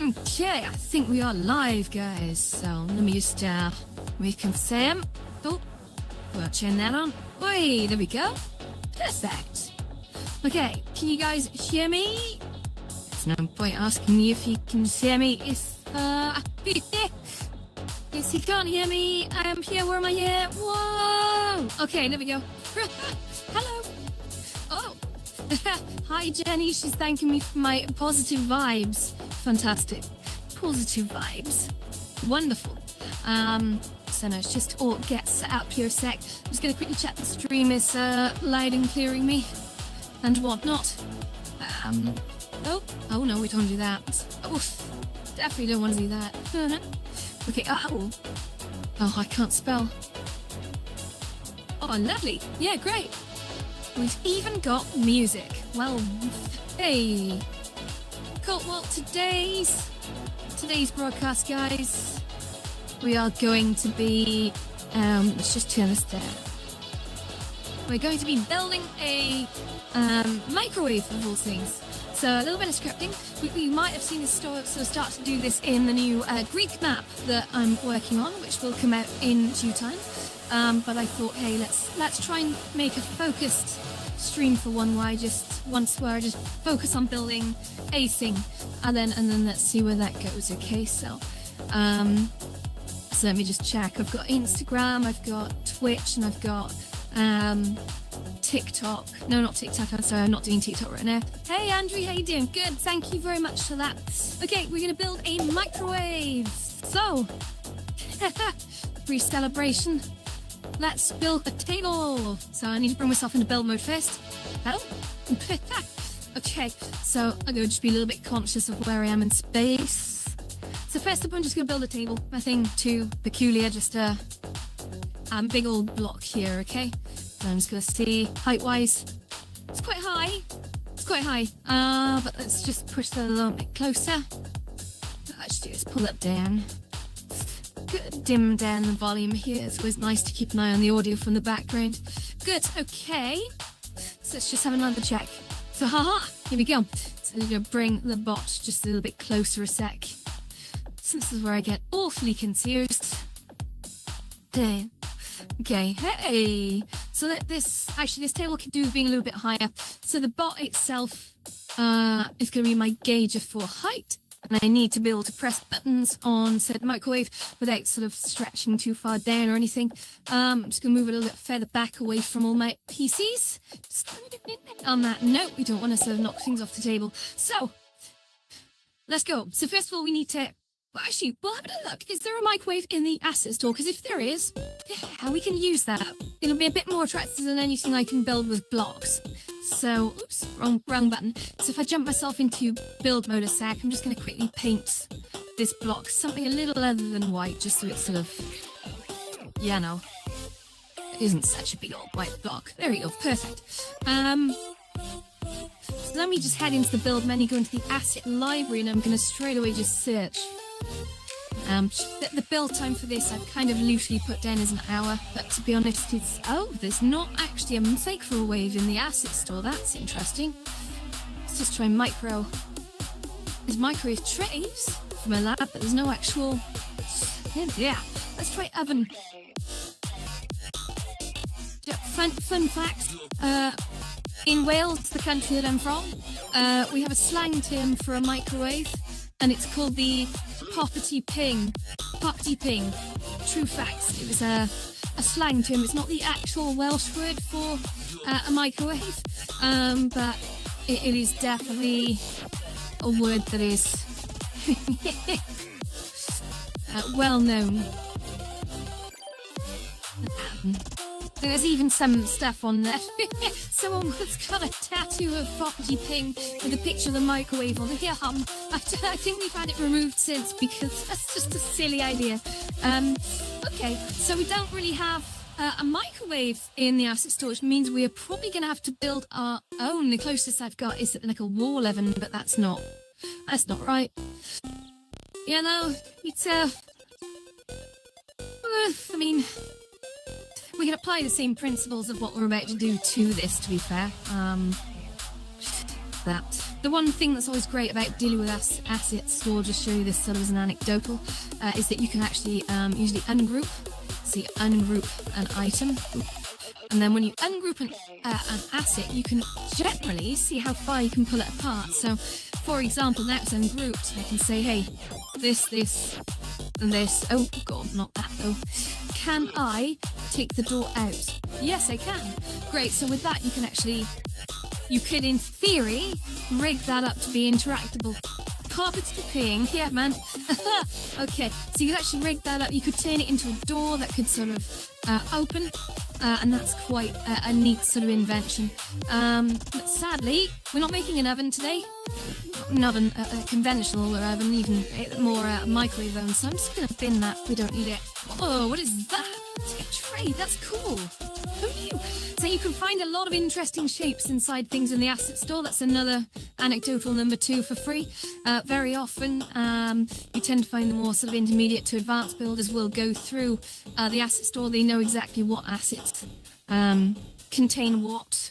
Okay, I think we are live, guys. So let me just reconfirm. Oh, we'll turn that on. Oi, there we go. Perfect. Okay, can you guys hear me? There's no point asking me if you can hear me. If you can't hear me, I am here. Where am I here? Whoa! Okay, there we go. Hello. Oh. Hi, Jenny. She's thanking me for my positive vibes. Fantastic. Positive vibes. Wonderful. So no, it's just all get set up here a sec. I'm just going to quickly check the stream is loud and clearing me and whatnot. Oh no, we don't do that. Oof. Definitely don't want to do that. Okay, oh, I can't spell. Oh, lovely. Yeah, great. We've even got music. Well, hey. Cool, well, today's broadcast, guys, we are going to be, let's just turn this down. We're going to be building a microwave of all things. So a little bit of scripting. We might have seen this start to do this in the new Greek map that I'm working on, which will come out in due time. But I thought, hey, let's try and make a focused stream for one where I just focus on building a thing, and then let's see where that goes. Okay, so let me just check. I've got Instagram, I've got Twitch, and I've got TikTok. No, not TikTok. I'm sorry, I'm not doing TikTok right now. Hey, Andrew, how you doing? Good. Thank you very much for that. Okay, we're gonna build a microwave. So, brief celebration. Let's build a table. So I need to bring myself into build mode first. Oh. Okay, so I'm going to just be a little bit conscious of where I am in space. So first up, I'm just going to build a table. Nothing too peculiar, just a big old block here, okay? So I'm just going to see height-wise. It's quite high. It's quite high. But let's just push that a little bit closer. What I should do is pull that down. Good, dim down the volume here. It's always nice to keep an eye on the audio from the background. Good, okay. So let's just have another check. So, here we go. So I'm going to bring the bot just a little bit closer a sec. So this is where I get awfully confused. Okay, hey. So that this table could do with being a little bit higher. So the bot itself is going to be my gauge for height. And I need to be able to press buttons on said microwave without sort of stretching too far down or anything. I'm just going to move it a little bit further back away from all my PCs. On that note, we don't want to sort of knock things off the table. So, let's go. So first of all, we need to... Well, actually, we'll have a look. Is there a microwave in the asset store? Because if there is, yeah, we can use that. It'll be a bit more attractive than anything I can build with blocks. So, oops, wrong button. So if I jump myself into build mode a sec, I'm just going to quickly paint this block something a little other than white, just so it's sort of, yeah, no, it isn't such a big old white block. There we go, perfect. So let me just head into the build menu, go into the asset library, and I'm going to straight away just search. The build time for this I've kind of loosely put down as an hour, but to be honest, there's not actually a microwave in the asset store. That's interesting. Let's just try There's microwave trays for my lab, but there's no actual... Yeah, let's try oven. Fun fact, in Wales, the country that I'm from, we have a slang term for a microwave, and it's called the poppity ping. Poppity ping. True facts. It was a slang term. It's not the actual Welsh word for a microwave, but it is definitely a word that is well known. There's even some stuff on there. Someone has got a tattoo of Poppity Ping with a picture of the microwave on the arm. I think we've had it removed since because that's just a silly idea. Okay, so we don't really have a microwave in the asset store, which means we are probably going to have to build our own. The closest I've got is like a wall oven, but that's not right. You know, it's I mean, we can apply the same principles of what we're about to do to this, to be fair. That The one thing that's always great about dealing with assets, so I'll just show you this sort of as an anecdotal, is that you can actually usually ungroup. So you ungroup an item, and then when you ungroup an asset, you can generally see how far you can pull it apart. So, for example, now it's ungrouped, I can say, hey, this, and this. Oh god, not that though. Can I take the door out? Yes, I can. Great. So with that, you could, in theory, rig that up to be interactable. Carpets for peeing. Yeah, man. Okay, so you could actually rig that up. You could turn it into a door that could sort of open, and that's quite a neat sort of invention. But sadly, we're not making an oven today. An oven, a conventional oven, even more microwave oven. So I'm just going to bin that. We don't need it. Oh, what is that? It's a tray. That's cool. Who knew? So you can find a lot of interesting shapes inside things in the asset store. That's another anecdotal number 2 for free. Very often, you tend to find the more sort of intermediate to advanced builders will go through the asset store. They know exactly what assets contain what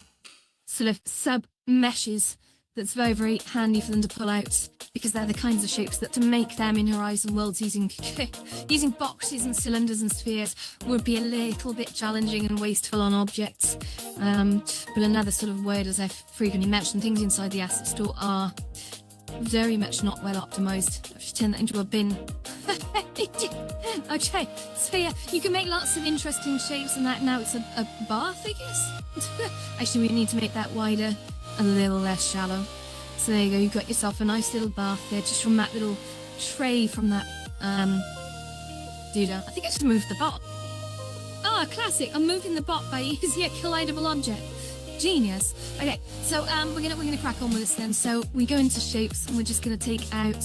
sort of sub-meshes. That's very, very handy for them to pull out, because they're the kinds of shapes that to make them in Horizon Worlds using boxes and cylinders and spheres would be a little bit challenging and wasteful on objects. But another sort of word, as I've frequently mentioned, things inside the asset store are very much not well optimized. I've just turned that into a bin. Okay, so yeah, you can make lots of interesting shapes, and that now it's a bath, I guess. Actually, we need to make that wider, a little less shallow. So there you go, you've got yourself a nice little bath there, just from that little tray from that doodah. I think I should move the bot. Oh, classic! I'm moving the bot by using a collidable object. Genius. Okay, so we're gonna crack on with this then. So we go into shapes, and we're just gonna take out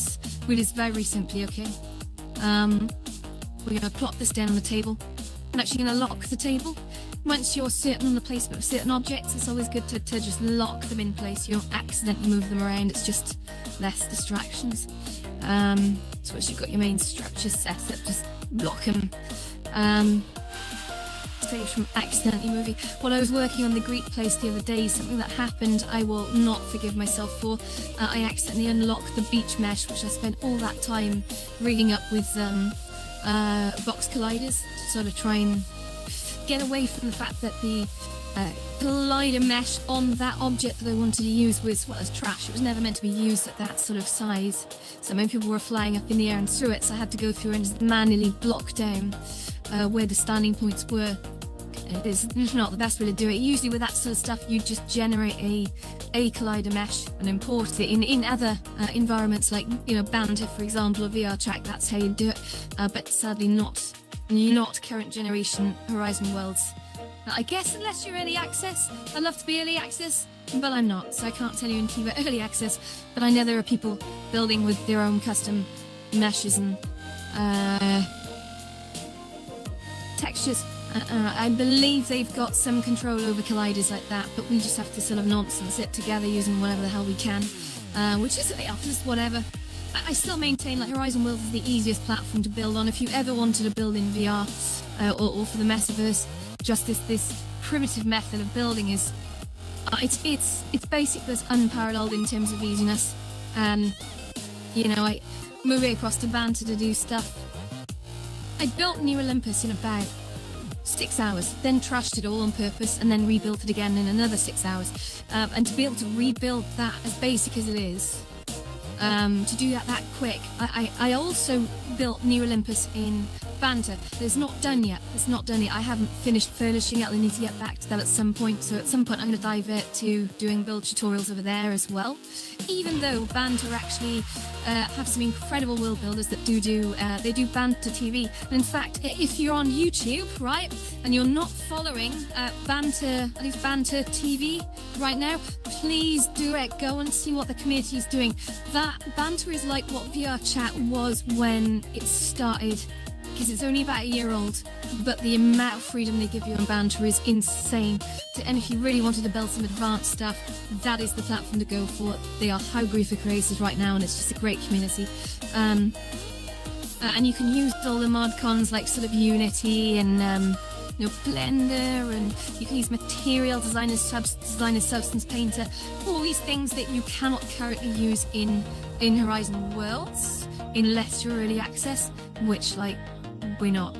with this very simply. Okay, we're gonna plop this down on the table. I'm actually gonna lock the table. Once you're certain on the placement of certain objects, it's always good to just lock them in place. You don't accidentally move them around. It's just less distractions. So once you've got your main structure set up, just lock them. Saves from accidentally moving. While I was working on the Greek place the other day, something that happened I will not forgive myself for. I accidentally unlocked the beach mesh, which I spent all that time rigging up with box colliders to sort of try and get away from the fact that the collider mesh on that object that I wanted to use was, well, as trash. It was never meant to be used at that sort of size. So many people were flying up in the air and through it, so I had to go through and just manually block down where the standing points were. It's not the best way to do it. Usually with that sort of stuff, you just generate a collider mesh and import it in other environments like, Banter, for example, or VR Track. That's how you do it. But sadly not current generation Horizon Worlds. I guess unless you're early access. I'd love to be early access, but I'm not, so I can't tell you anything about early access. But I know there are people building with their own custom meshes and textures. I believe they've got some control over colliders like that, but we just have to sort of nonsense it together using whatever the hell we can, which is just whatever. I still maintain that Horizon Worlds is the easiest platform to build on. If you ever wanted to build in VR or for the Metaverse, just this primitive method of building is it's basically unparalleled in terms of easiness. And I moving across to Banter to do stuff. I built New Olympus in about 6 hours, then trashed it all on purpose, and then rebuilt it again in another 6 hours. And to be able to rebuild that as basic as it is, to do that quick. I also built New Olympus in Banter. It's not done yet. I haven't finished furnishing it. I need to get back to that at some point. So at some point I'm going to divert to doing build tutorials over there as well. Even though Banter actually have some incredible world builders that they do Banter TV. And in fact, if you're on YouTube, right, and you're not following Banter, I think it's Banter TV right now, please do it. Go and see what the community is doing. That Banter is like what VR Chat was when it started, because it's only about a year old, but the amount of freedom they give you on Banter is insane. And if you really wanted to build some advanced stuff, that is the platform to go for. They are hungry for creators right now, and it's just a great community. And you can use all the mod cons like sort of Unity and Blender, and you can use Material Designer, Substance Painter, all these things that you cannot currently use in Horizon Worlds unless you're early access, which, like, we're not.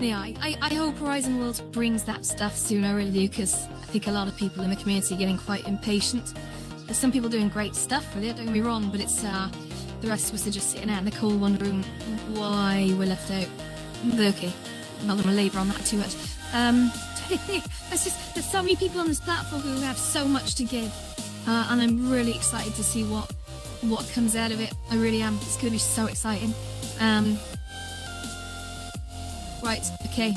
Yeah, I hope Horizon Worlds brings that stuff soon. I really do, because I think a lot of people in the community are getting quite impatient. There's some people doing great stuff with it, don't get me wrong, but it's the rest of us are just sitting out in the cold wondering why we're left out. But okay, I'm not going to labour on that too much. There's so many people on this platform who have so much to give, and I'm really excited to see what comes out of it. I really am. It's going to be so exciting. Right, okay.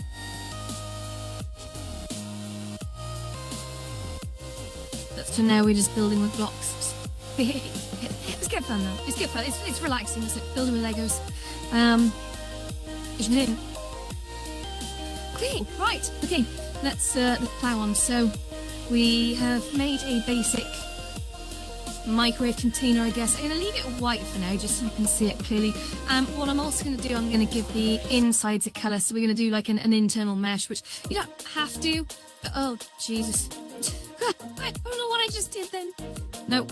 So now we're just building with blocks. It's good fun though. It's good fun. It's relaxing. It's like building with Legos. Okay, right. Okay, let's plow on. So we have made a basic microwave container, I guess. I'm going to leave it white for now, just so you can see it clearly. What I'm also going to do, I'm going to give the insides a colour. So we're going to do like an internal mesh, which you don't have to. But, oh, Jesus. I don't know what I just did then. No.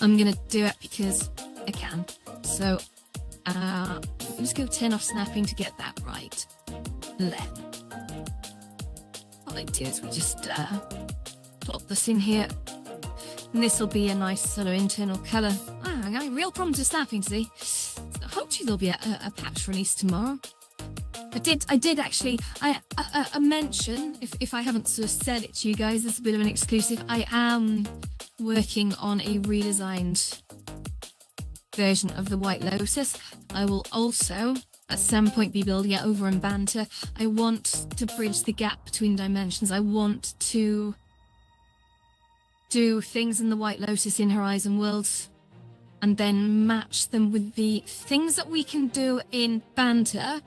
I'm going to do it because I can. So, just go turn off snapping to get that right. Left. What I do is we just plop this in here. And this will be a nice sort of internal colour. I got a real problem to snapping, see? So hopefully there'll be a patch release tomorrow. I did actually, I mention, if I haven't sort of said it to you guys, this is a bit of an exclusive, I am working on a redesigned version of the White Lotus. I will also, at some point, be building it over in Banter. I want to bridge the gap between dimensions. I want to do things in the White Lotus in Horizon Worlds and then match them with the things that we can do in Banter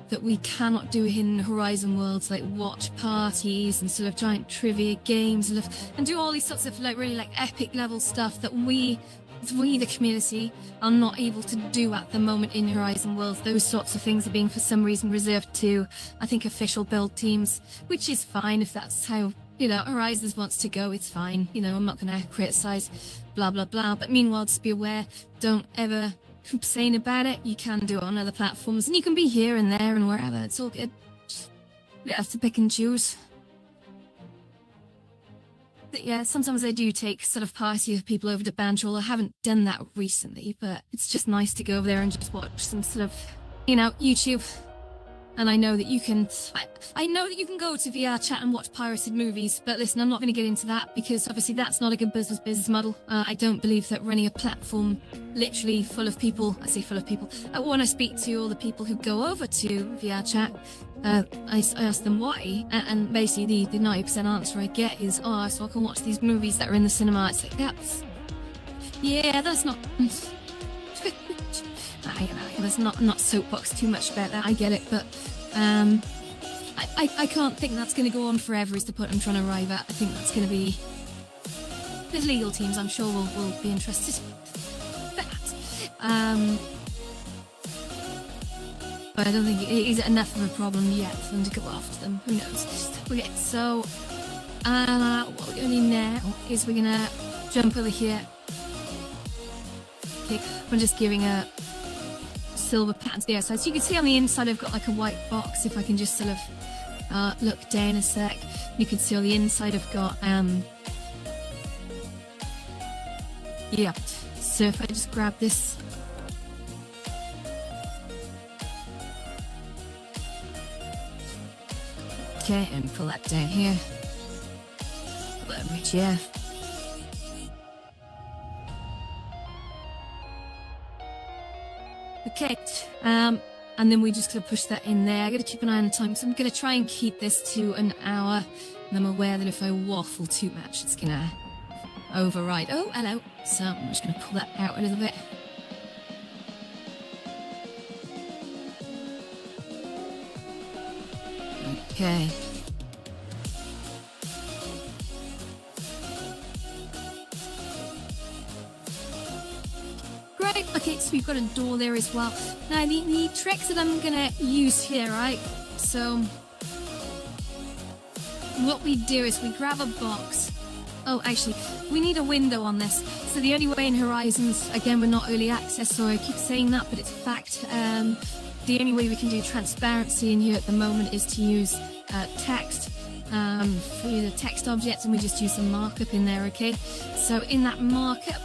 that we cannot do in Horizon Worlds, like watch parties and sort of giant trivia games and do all these sorts of like really like epic level stuff that we the community are not able to do at the moment in Horizon Worlds. Those sorts of things are being for some reason reserved to, I think, official build teams, which is fine if that's how, you know, Horizons wants to go. It's fine, you know, I'm not going to criticize blah blah blah, but meanwhile, just be aware, don't ever complain about it. You can do it on other platforms, and you can be here and there and wherever. It's all good. You have to pick and choose. But yeah, sometimes I do take sort of party of people over to Banter. I haven't done that recently, but it's just nice to go over there and just watch some sort of, you know, YouTube. And I know that you can, I know that you can go to VR chat and watch pirated movies, but listen, I'm not going to get into that because obviously that's not a good business model. I don't believe that running a platform literally full of people, I say full of people, when I speak to all the people who go over to VR chat, I ask them why, and basically the 90% answer I get is, oh, so I can watch these movies that are in the cinema. It's like, that's not... Let's not soapbox too much about that. I get it, but I can't think that's going to go on forever is the point I'm trying to arrive at. I think that's going to be... The legal teams, I'm sure, will be interested in that. But I don't think it is enough of a problem yet for them to go after them. Who knows? Okay, so what we're going to do now is we're going to jump over here. Okay, I'm just giving a silver pattern to the outside. So you can see on the inside I've got like a white box. If I can just sort of look down a sec, you can see on the inside I've got yeah. So if I just grab this, okay, and pull that down here, pull that right here. Okay, and then we just gonna push that in there. I gotta keep an eye on the time, so I'm gonna try and keep this to an hour. And I'm aware that if I waffle too much, it's gonna override. Oh, hello. So I'm just gonna pull that out a little bit. Okay. Right, okay, so we've got a door there as well. Now, the tricks that I'm gonna use here, right? So, what we do is we grab a box. Oh, actually, we need a window on this. So the only way in Horizons, again, we're not early access, so I keep saying that, but it's a fact. The only way we can do transparency in here at the moment is to use text for the text objects, and we just use some markup in there, okay? So in that markup,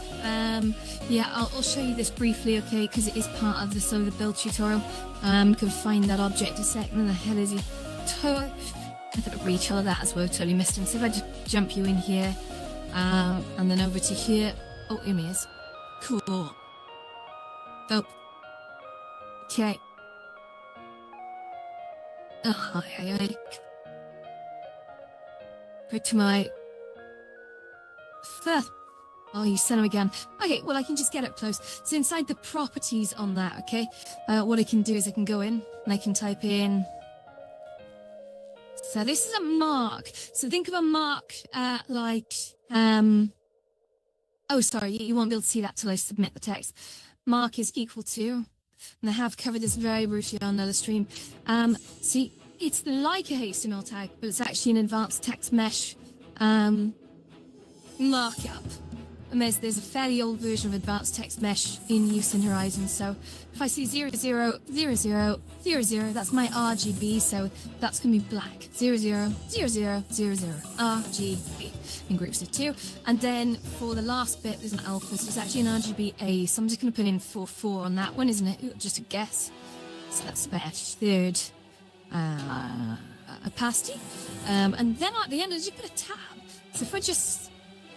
yeah, I'll show you this briefly, okay, because it is part of the build tutorial. Can find that object a second. Where the hell is he? I thought I'd reach all of that as well, totally missed him. So if I just jump you in here, and then over to here. Oh, here he is. Cool. Oh. Okay. Oh, hi. Go to my... Oh, you sent him again. Okay, well, I can just get up close. So inside the properties on that, okay, what I can do is I can go in and I can type in... So this is a mark. So think of a mark like... Oh, sorry, you won't be able to see that till I submit the text. Mark is equal to... And I have covered this very briefly on another stream. See, it's like a HTML tag, but it's actually an advanced text mesh markup. And there's a fairly old version of advanced text mesh in use in Horizon. So if I see 000000, that's my RGB, so that's going to be black. 000000 RGB in groups of 2. And then for the last bit, there's an alpha, so it's actually an RGBA. So I'm just going to put in 44 on that one, isn't it? Ooh, just a guess. So that's my third opacity. And then at the end, I just put a tab. So if I just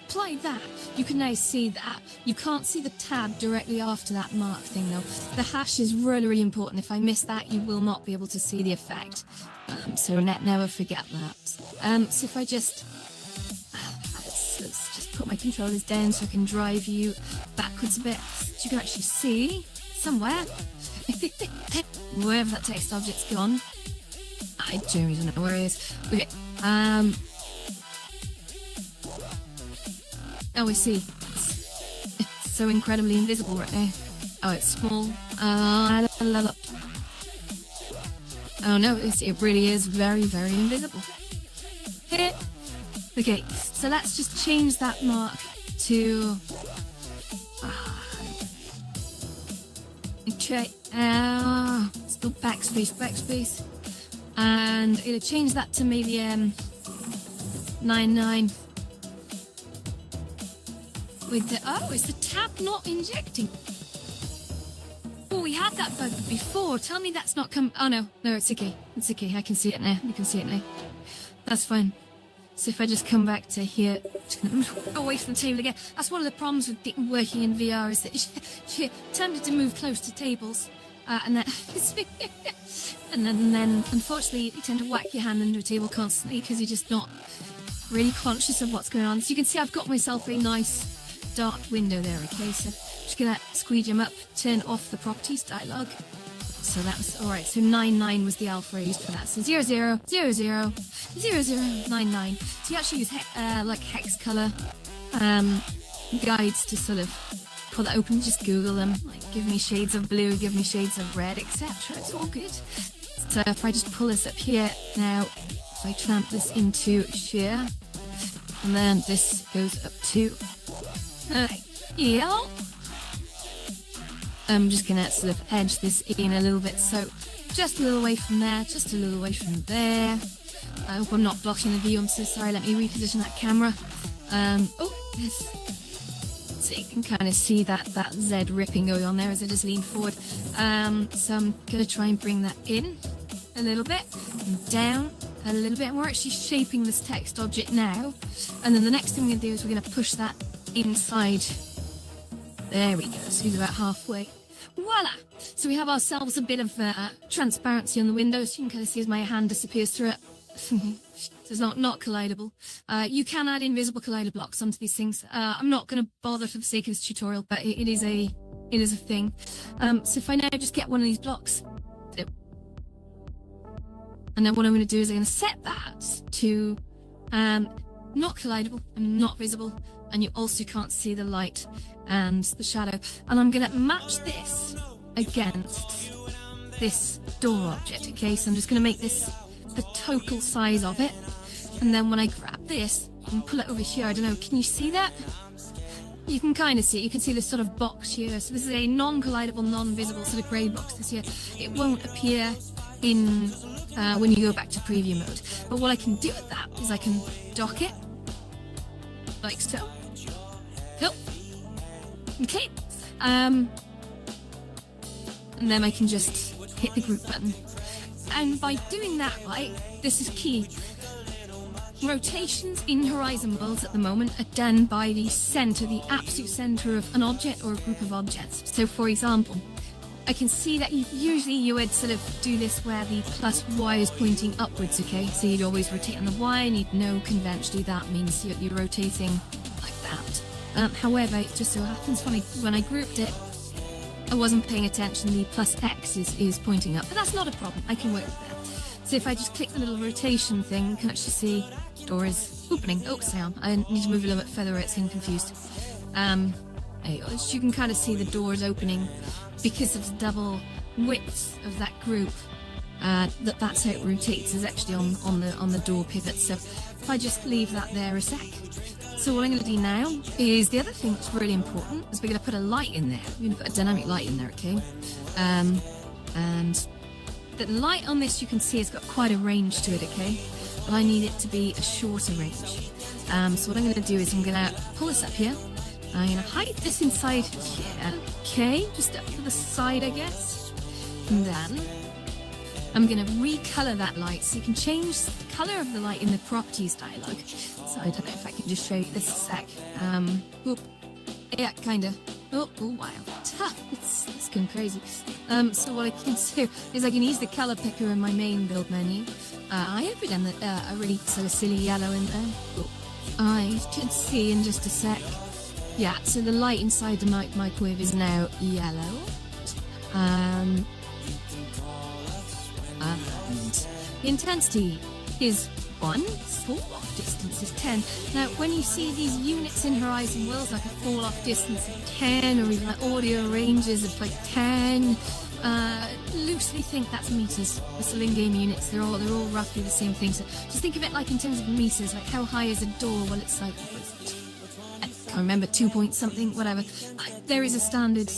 apply that, you can now see that. You can't see the tab directly after that mark thing though. The hash is really, really important. If I miss that, you will not be able to see the effect. So never forget that. So if I just... let's just put my controllers down so I can drive you backwards a bit. So you can actually see somewhere, wherever that text object's gone. I don't know where it is. Okay. Oh, I see. It's so incredibly invisible right now. Oh, it's small. Oh no, it really is very, very invisible. Okay, so let's just change that mark to... Okay, still backspace. And it'll change that to maybe 99. With the, oh, is the tab not injecting? Oh, we had that bug before. Tell me that's not come. Oh no, it's okay. It's okay. I can see it now. You can see it now. That's fine. So if I just come back to here, just gonna go away from the table again. That's one of the problems with working in VR is that you're tempted to move close to tables, and then and then unfortunately you tend to whack your hand into a table constantly because you're just not really conscious of what's going on. So you can see I've got myself a nice dark window there, okay? So I'm just gonna squeeze them up, turn off the properties dialog. So that was alright. So 99 was the alpha I used for that. So 00000099. So you actually use like hex color guides to sort of pull that open. Just Google them. Like give me shades of blue, give me shades of red, etc. It's all good. So if I just pull this up here now, if I clamp this into shear, and then this goes up to yeah. I'm just gonna sort of edge this in a little bit, so just a little away from there, just a little away from there. I hope I'm not blocking the view, I'm so sorry. Let me reposition that camera. Oh, yes. So you can kind of see that Z ripping going on there as I just lean forward. So I'm gonna try and bring that in a little bit, and down a little bit. And we're actually shaping this text object now. And then the next thing we're gonna do is we're gonna push that inside. There we go, so he's about halfway. Voila! So we have ourselves a bit of transparency on the window, so you can kind of see as my hand disappears through it. So it's not collidable. You can add invisible collider blocks onto these things. I'm not going to bother for the sake of this tutorial, but it is a thing. So if I now just get one of these blocks, and then what I'm going to do is I'm going to set that to not collidable, I'm not visible, and you also can't see the light and the shadow. And I'm going to match this against this door object, okay? So I'm just going to make this the total size of it. And then when I grab this and pull it over here, I don't know, can you see that? You can kind of see it. You can see this sort of box here. So this is a non-collidable, non-visible sort of grey box this here. It won't appear in when you go back to preview mode. But what I can do with that is I can dock it like so. Cool. Okay. And then I can just hit the group button. And by doing that, right, this is key. Rotations in horizon worlds at the moment are done by the center, the absolute center of an object or a group of objects. So for example, I can see that usually you would sort of do this where the plus Y is pointing upwards, okay? So you'd always rotate on the Y, and you'd know conventionally that means you're rotating like that. However, it just so happens when I grouped it, I wasn't paying attention. The plus X is pointing up, but that's not a problem. I can work with that. So if I just click the little rotation thing, you can actually see the door is opening. Oh, Sam, I need to move a little bit further, it's getting confused. You can kind of see the doors opening because of the double width of that group. That's how it rotates, is actually on the door pivot. So if I just leave that there a sec. So what I'm going to do now is, the other thing that's really important is we're going to put a light in there. We're going to put a dynamic light in there, okay? And the light on this, you can see, has got quite a range to it, okay? But I need it to be a shorter range. So what I'm going to do is I'm going to pull this up here. I'm going to hide this inside here, okay? Just up to the side, I guess. And then I'm going to recolor that light, so you can change the color of the light in the properties dialog. So I don't know if I can just show you this a sec. Yeah, kind of. Oh, wow. It's going crazy. So what I can do is I can use the color picker in my main build menu. I have put in a really sort of silly yellow in there. I should see in just a sec. Yeah, so the light inside the microwave is now yellow. And the intensity is 1, fall-off distance is 10. Now, when you see these units in Horizon Worlds, like a fall-off distance of 10, or even like audio ranges of like 10, loosely think that's meters. They're still in-game units. They're all roughly the same thing. So just think of it like in terms of meters. Like how high is a door? Well, it's like, I can't remember, 2 point something, whatever. There is a standard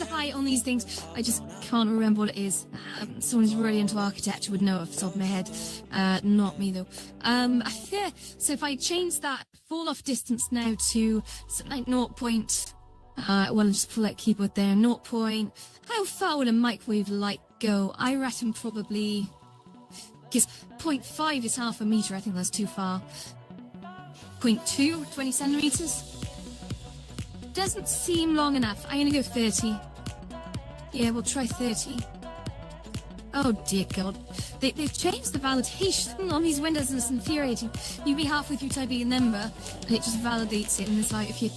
height on these things. I just can't remember what it is. Someone who's really into architecture would know off the top of my head. Not me though. Yeah. So if I change that fall-off distance now to something like 0. Well, I'll just pull that keyboard there. 0. How far would a microwave light go? I reckon probably, because 0.5 is half a meter. I think that's too far. 0.2, 20 centimeters. Doesn't seem long enough. I'm gonna go 30. Yeah, we'll try 30. Oh dear God. They've changed the validation on these windows and it's infuriating. You'd be halfway through typing a number and it just validates it, and it's like if you're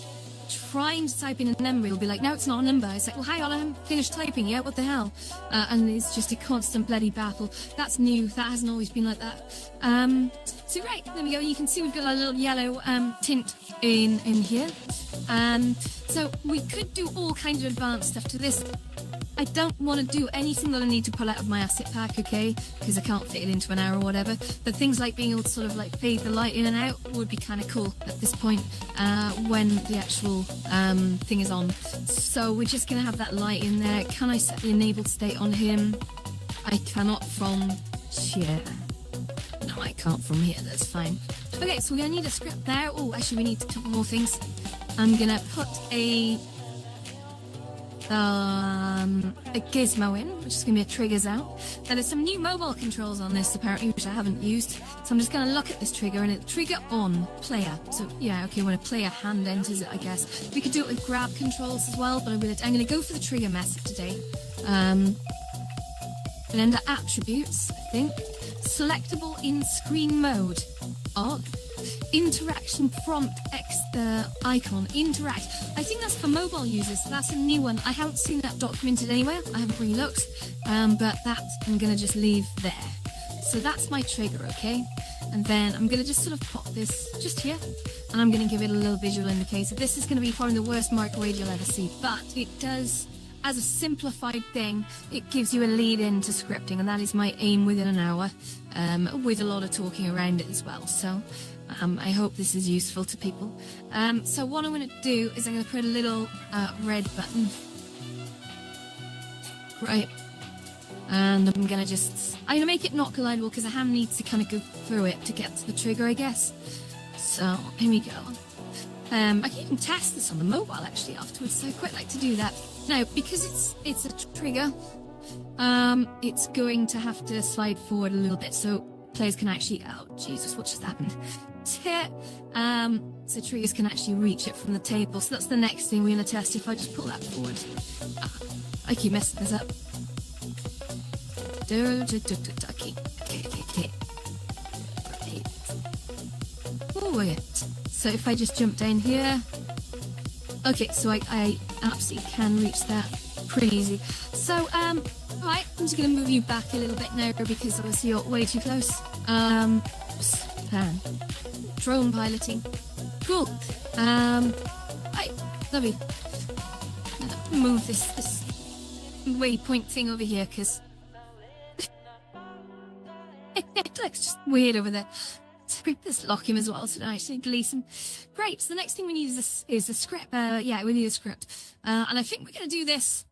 trying to type in a number, it'll be like, no, it's not a number. It's like, well, hang on, I haven't finished typing yet, what the hell? And it's just a constant bloody battle. That's new, that hasn't always been like that. So right, there we go. You can see we've got a little yellow tint in here. So we could do all kinds of advanced stuff to this. I don't want to do anything that I need to pull out of my asset pack, okay? Because I can't fit it into an hour or whatever. But things like being able to sort of like fade the light in and out would be kind of cool at this point when the actual thing is on. So we're just going to have that light in there. Can I set the enabled state on him? I cannot from here. No, I can't from here. That's fine. Okay, so we're going to need a script there. Oh, actually, we need a couple more things. I'm going to put a gizmo in, which is going to be a triggers out. Now there's some new mobile controls on this apparently, which I haven't used. So I'm just going to look at this trigger and it'll trigger on player. So yeah, okay, when a player hand enters it, I guess. We could do it with grab controls as well, but I'm going to go for the trigger method today. And under attributes, I think. Selectable in screen mode. On. Interaction prompt icon interact. I think that's for mobile users, so that's a new one. I haven't seen that documented anywhere. I haven't really looked, but that I'm gonna just leave there. So that's my trigger, okay? And then I'm going to just sort of pop this just here, and I'm going to give it a little visual indicator. This is going to be probably the worst microwave you'll ever see, but it does, as a simplified thing, it gives you a lead into scripting, and that is my aim within an hour, with a lot of talking around it as well. So I hope this is useful to people. So what I'm going to do is I'm going to put a little red button right, and I'm going to make it not collidable because the hand needs to kind of go through it to get to the trigger, I guess. So here we go. I can even test this on the mobile actually afterwards, so I quite like to do that. Now, because it's a trigger, it's going to have to slide forward a little bit so players can actually, oh Jesus, what just happened? So triggers can actually reach it from the table. So that's the next thing we're going to test if I just pull that forward. I keep messing this up. Okay. Right. So if I just jump down here, okay, so I absolutely can reach that pretty easy. So, right, I'm just going to move you back a little bit now because obviously you're way too close. Pan. Drone piloting. Cool. Right, lovely. Move this waypoint thing over here because it looks just weird over there. Let's lock him as well, so I actually delete him. Great, so the next thing we need is a script. Yeah, we need a script. And I think we're going to do this.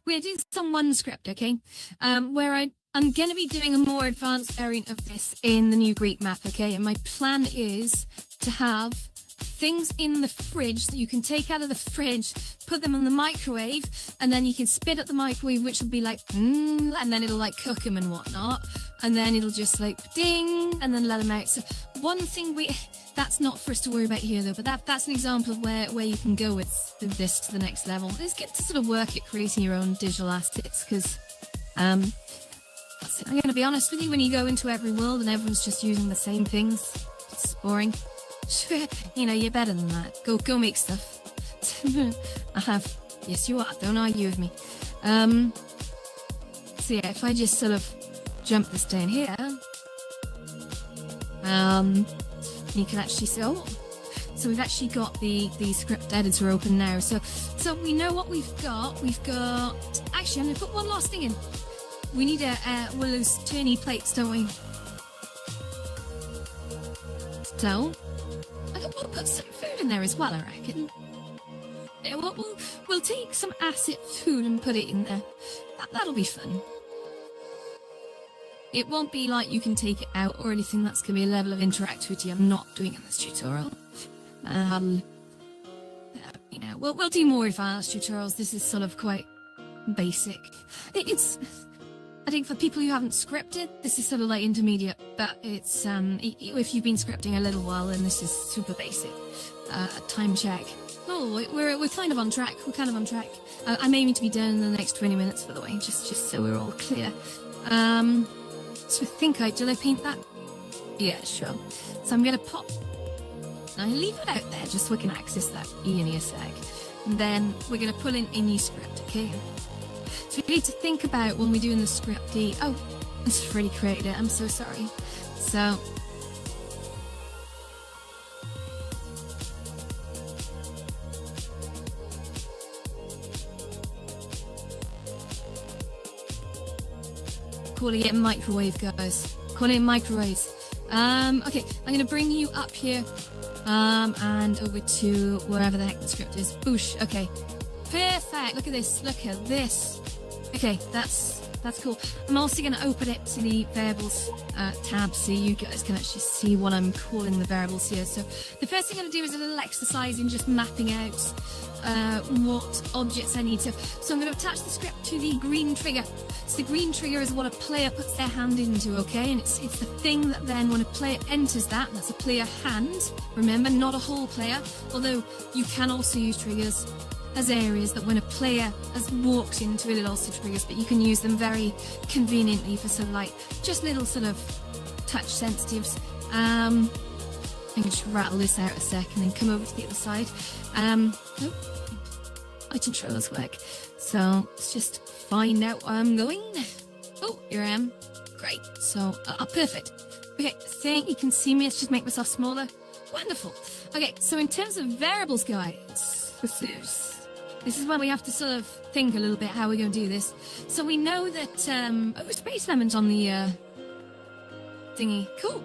We're going to do some one script, okay? Where I'm going to be doing a more advanced variant of this in the new Greek map, okay? And my plan is to have things in the fridge that you can take out of the fridge, put them in the microwave, and then you can spit at the microwave, which will be like, and then it'll like cook them and whatnot. And then it'll just like ding, and then let them out. So one thing that's not for us to worry about here though, but that's an example of where you can go with this to the next level. Is get to sort of work at creating your own digital assets, because I'm going to be honest with you, when you go into every world and everyone's just using the same things, it's boring. You know, you're better than that. Go make stuff. I have. Yes, you are. Don't argue with me. So yeah, if I just sort of jump this down here, you can actually see, oh, so we've actually got the script editor open now. So we know what we've got. We've got, actually, I'm going to put one last thing in. We need one of those turny plates, don't we? So we'll put some food in there as well, I reckon. Yeah, we'll take some asset food and put it in there. That'll be fun. It won't be like you can take it out or anything. That's going to be a level of interactivity I'm not doing in this tutorial. You know, we'll do more advanced tutorials. This is sort of quite basic. It's, I think for people who haven't scripted, this is sort of like intermediate, but it's, if you've been scripting a little while, then this is super basic. Time check. Oh, we're kind of on track. We're kind of on track. I'm aiming to be done in the next 20 minutes, by the way, just so we're all clear. So I think did I paint that? Yeah, sure. So I'm going to pop, and I leave it out there just so we can access that in a sec. And then we're going to pull in a new script, okay? So we need to think about when we're doing the script, oh, it's already created it, I'm so sorry. So, calling it microwave, guys. Calling it microwaves. Okay, I'm going to bring you up here, and over to wherever the heck the script is. Boosh. Okay, perfect. Look at this. Look at this. Okay, that's cool. I'm also going to open it to the variables tab so you guys can actually see what I'm calling the variables here. So the first thing I'm going to do is a little exercise in just mapping out what objects I need to. So I'm going to attach the script to the green trigger. So the green trigger is what a player puts their hand into, okay? And it's the thing that then when a player enters that's a player hand. Remember, not a whole player, although you can also use triggers as areas that when a player has walked into it also triggers, but you can use them very conveniently for sort of like just little sort of touch sensitives. I can just rattle this out a sec and then come over to the other side. Oh, my controllers work. So let's just find out where I'm going. Oh, here I am. Great. So, perfect. Okay, think you can see me. Let's just make myself smaller. Wonderful. Okay, so in terms of variables, guys, this is where we have to sort of think a little bit how we're going to do this. So we know that, space lemon's on the, thingy. Cool.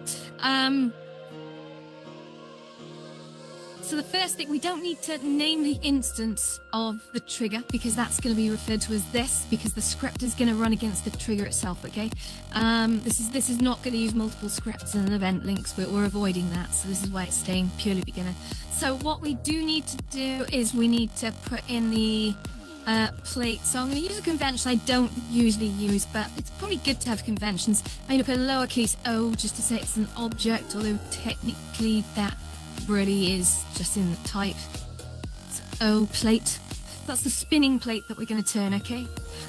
So the first thing, we don't need to name the instance of the trigger because that's going to be referred to as this because the script is going to run against the trigger itself, okay? This is not going to use multiple scripts and event links, but we're avoiding that, so this is why it's staying purely beginner. So what we do need to do is we need to put in the plate. So I'm going to use a convention I don't usually use, but it's probably good to have conventions. I'm going to put a lowercase o just to say it's an object, although technically that really is just in the type. It's O plate. That's the spinning plate that we're going to turn, okay?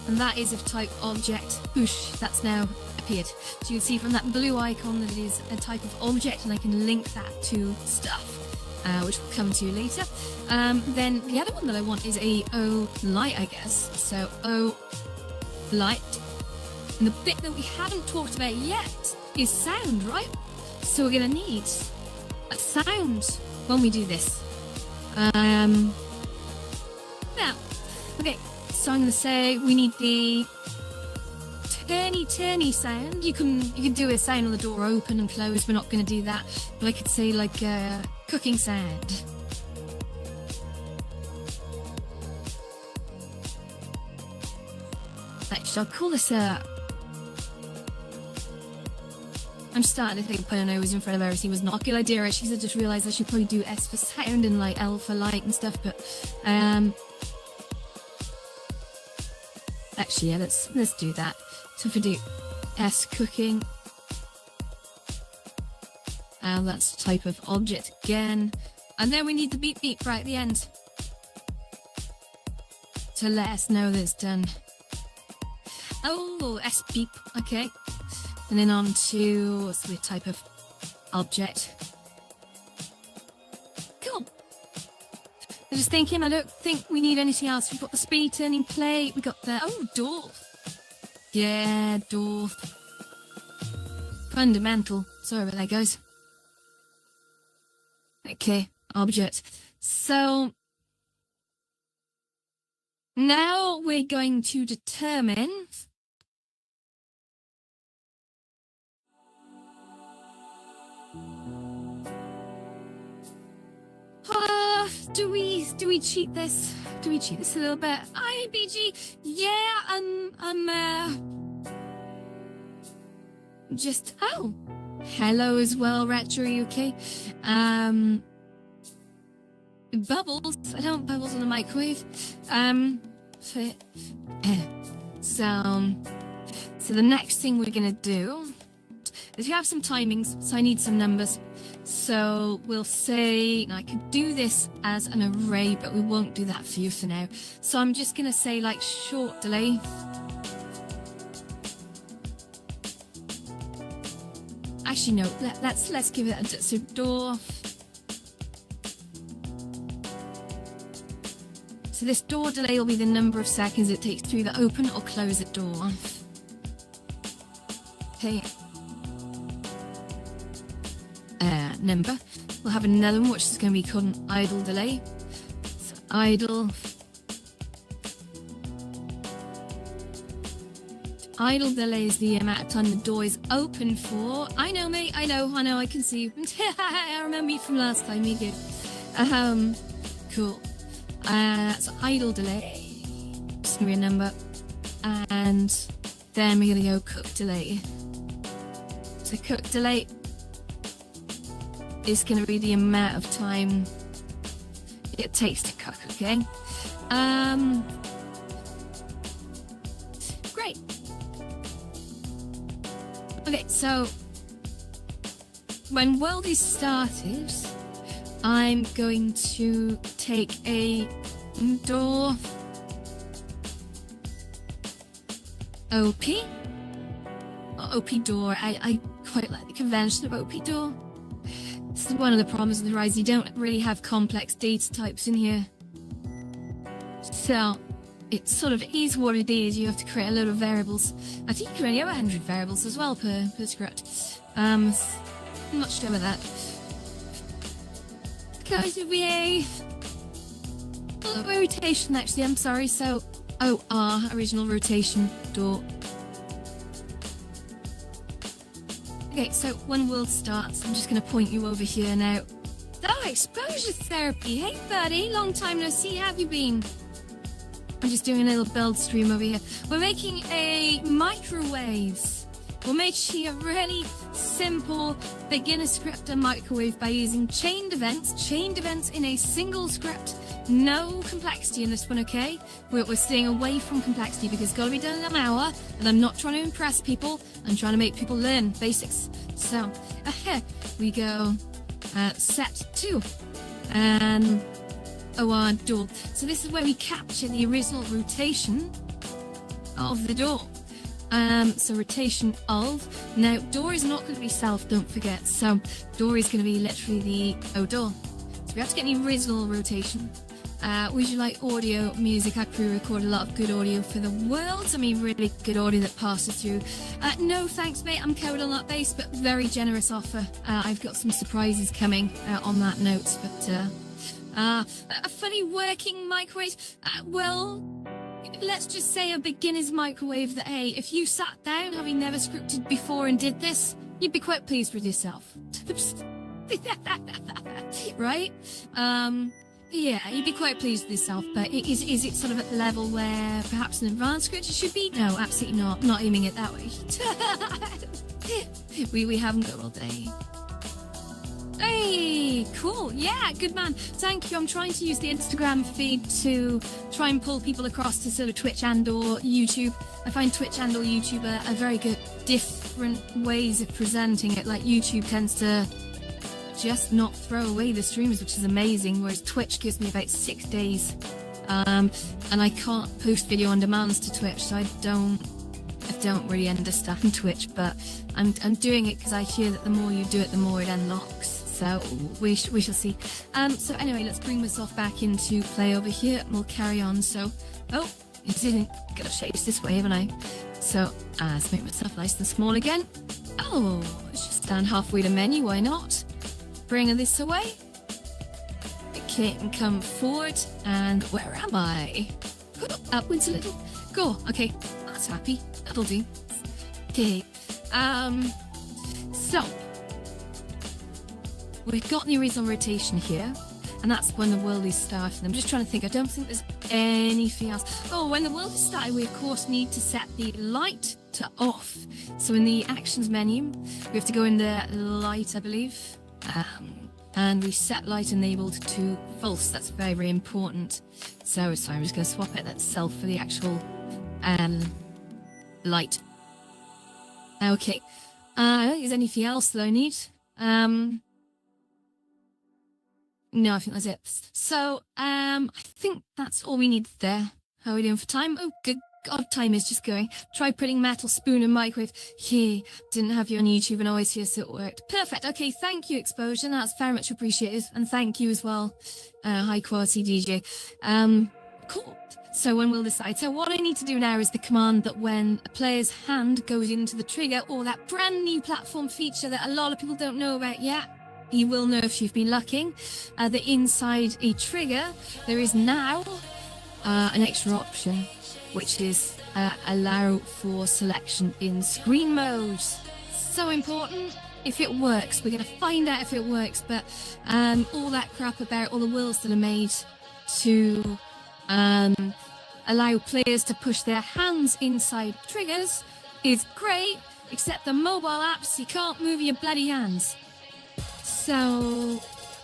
And that is of type object. Whoosh, that's now appeared. So you can see from that blue icon that it is a type of object, and I can link that to stuff, which will come to you later. Then the other one that I want is a O light, I guess. So O light. And the bit that we haven't talked about yet is sound, right? So we're going to need a sound when we do this. Now, okay, so I'm going to say we need the turny sound. You can do a sound on the door open and close. We're not going to do that, but I could say like a cooking sound. Actually, I'll call this a... I'm starting to think of putting O's in front of everything was not a good idea. Actually, I just realised I should probably do S for sound and like L for light and stuff. But actually, yeah, let's do that. So if we do S cooking, and that's the type of object again, and then we need the beep beep right at the end to let us know that it's done. Oh, S beep. Okay. And then on to what's the type of object. Cool. I'm just thinking, I don't think we need anything else. We've got the speed turning plate, we got the door. Yeah, door. Fundamental. Sorry about that, guys. Okay, object. So now we're going to determine do we cheat this? Do we cheat this a little bit? Hi, BG. Yeah, just hello as well, Retro. You okay? Bubbles. I don't want bubbles in the microwave. So the next thing we're gonna do is we have some timings, so I need some numbers. So we'll say, I could do this as an array, but we won't do that for you for now. So I'm just going to say like short delay. Actually, no, let's give it a door. So this door delay will be the number of seconds it takes to either open or close a door. Okay. Number. We'll have another one which is going to be called an idle delay. So idle delay is the amount of time the door is open for. I know, mate. I know. I can see you. I remember you from last time. Me good. Cool. So idle delay. Just gonna be a number, and then we're gonna go cook delay. So cook delay is going to be the amount of time it takes to cook, okay? Great. Okay, so when world is started, I'm going to take a door OP. OP door. I quite like the convention of OP door. This is one of the problems with Horizon. You don't really have complex data types in here. So, it sort of is what it is. You have to create a load of variables. I think you can only have 100 variables as well per script. I'm not sure about that. Guys, we rotation actually, I'm sorry. So OR, original rotation, door. Okay, so when world starts, I'm just going to point you over here now. Oh, exposure therapy. Hey, buddy, long time no see. How have you been? I'm just doing a little build stream over here. We're making a microwaves. We're making a really simple beginner script and microwave by using chained events in a single script. No complexity in this one, okay? We're staying away from complexity because it's got to be done in an hour, and I'm not trying to impress people. I'm trying to make people learn basics. So, we go set 2 and OR door. So this is where we capture the original rotation of the door. So rotation of. Now, door is not going to be self, don't forget. So door is going to be literally the door. So we have to get the original rotation. Would you like audio, music? I pre-record a lot of good audio for the world. I mean, really good audio that passes through. No, thanks, mate. I'm covered on that base, but very generous offer. I've got some surprises coming on that note. But a funny working microwave. Well, let's just say a beginner's microwave that, hey, if you sat down having never scripted before and did this, you'd be quite pleased with yourself. Right? Yeah, you'd be quite pleased with yourself, but is it sort of at the level where perhaps an advanced script should be? No, absolutely not. I'm not aiming it that way. we haven't got all day. Hey, cool. Yeah, good man. Thank you. I'm trying to use the Instagram feed to try and pull people across to sort of Twitch and or YouTube. I find Twitch and or YouTube are very good, different ways of presenting it. Like YouTube tends to just not throw away the streams, which is amazing, whereas Twitch gives me about 6 days. And I can't post video on demands to Twitch, so I don't really understand Twitch, but I'm doing it because I hear that the more you do it, the more it unlocks. So we shall see. So anyway, let's bring myself back into play over here and we'll carry on. So, gotta shape this way, haven't I? So, let's make myself nice and small again. Oh, let's just stand halfway to menu, why not? Bring this away. Okay, and come forward. And where am I? Upwards a little. Go. Okay, that's happy. That'll do. Okay. So we've got the original rotation here, and that's when the world is starting. I'm just trying to think. I don't think there's anything else. Oh, when the world is starting, we of course need to set the light to off. So in the actions menu, we have to go in the light, I believe. And we set light enabled to false. That's very, very important. So sorry, I'm just going to swap it. That's self for the actual light. Okay. I don't think there's anything else that I need. No, I think that's it. So I think that's all we need there. How are we doing for time? Oh, good God, time is just going. Try putting metal spoon in microwave. Yeah, didn't have you on YouTube and always here, so it worked. Perfect. Okay, thank you, Exposure. That's very much appreciated. And thank you as well, high quality DJ. Cool. So when we'll decide. So what I need to do now is the command that when a player's hand goes into the trigger, or that brand new platform feature that a lot of people don't know about yet, you will know if you've been looking, that inside a trigger, there is now an extra option, which is allow for selection in screen mode. So important. If it works, we're going to find out if it works, but all that crap about all the worlds that are made to allow players to push their hands inside triggers is great, except the mobile apps, you can't move your bloody hands. So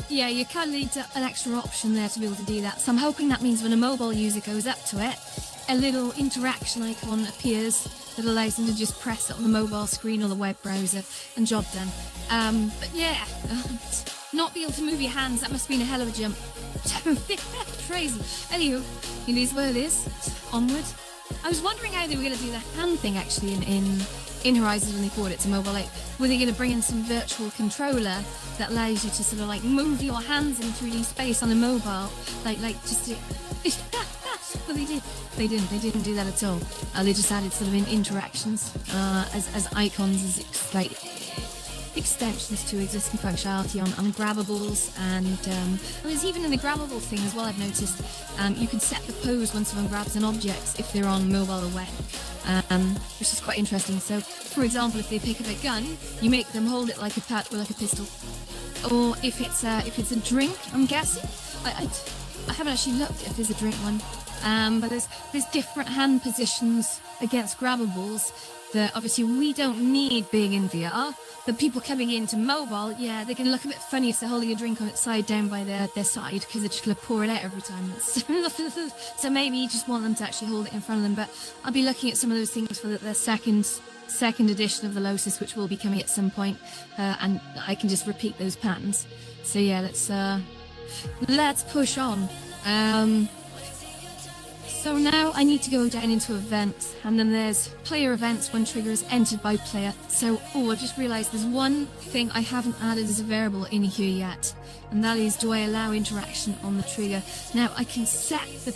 yeah, you kind of need an extra option there to be able to do that. So I'm hoping that means when a mobile user goes up to it, a little interaction icon appears that allows them to just press it on the mobile screen or the web browser and job done. But yeah, not be able to move your hands, that must have been a hell of a jump. Crazy. Anywho, it is what it is. Onward. I was wondering how they were going to do the hand thing actually in Horizon when they brought it to mobile. Like, were they going to bring in some virtual controller that allows you to sort of like move your hands in 3D space on a mobile? Like just to... But they did. They didn't do that at all. They just added sort of interactions as icons, as like extensions to existing functionality on grabbables, and there's even in the grabbable thing as well. I've noticed you can set the pose when someone grabs an object if they're on mobile or web, which is quite interesting. So, for example, if they pick up a gun, you make them hold it like a pistol, or if it's a drink, I'm guessing. I haven't actually looked if there's a drink one, but there's different hand positions against grabbables that obviously we don't need being in VR. The people coming into mobile, yeah, they can look a bit funny if they're holding a drink on its side down by their side, because they're just going to pour it out every time. So maybe you just want them to actually hold it in front of them. But I'll be looking at some of those things for the second edition of the Lotus, which will be coming at some point, and I can just repeat those patterns. So yeah, let's push on. So now I need to go down into events, and then there's player events when trigger is entered by player. So, I just realised there's one thing I haven't added as a variable in here yet, and that is, do I allow interaction on the trigger? Now I can set the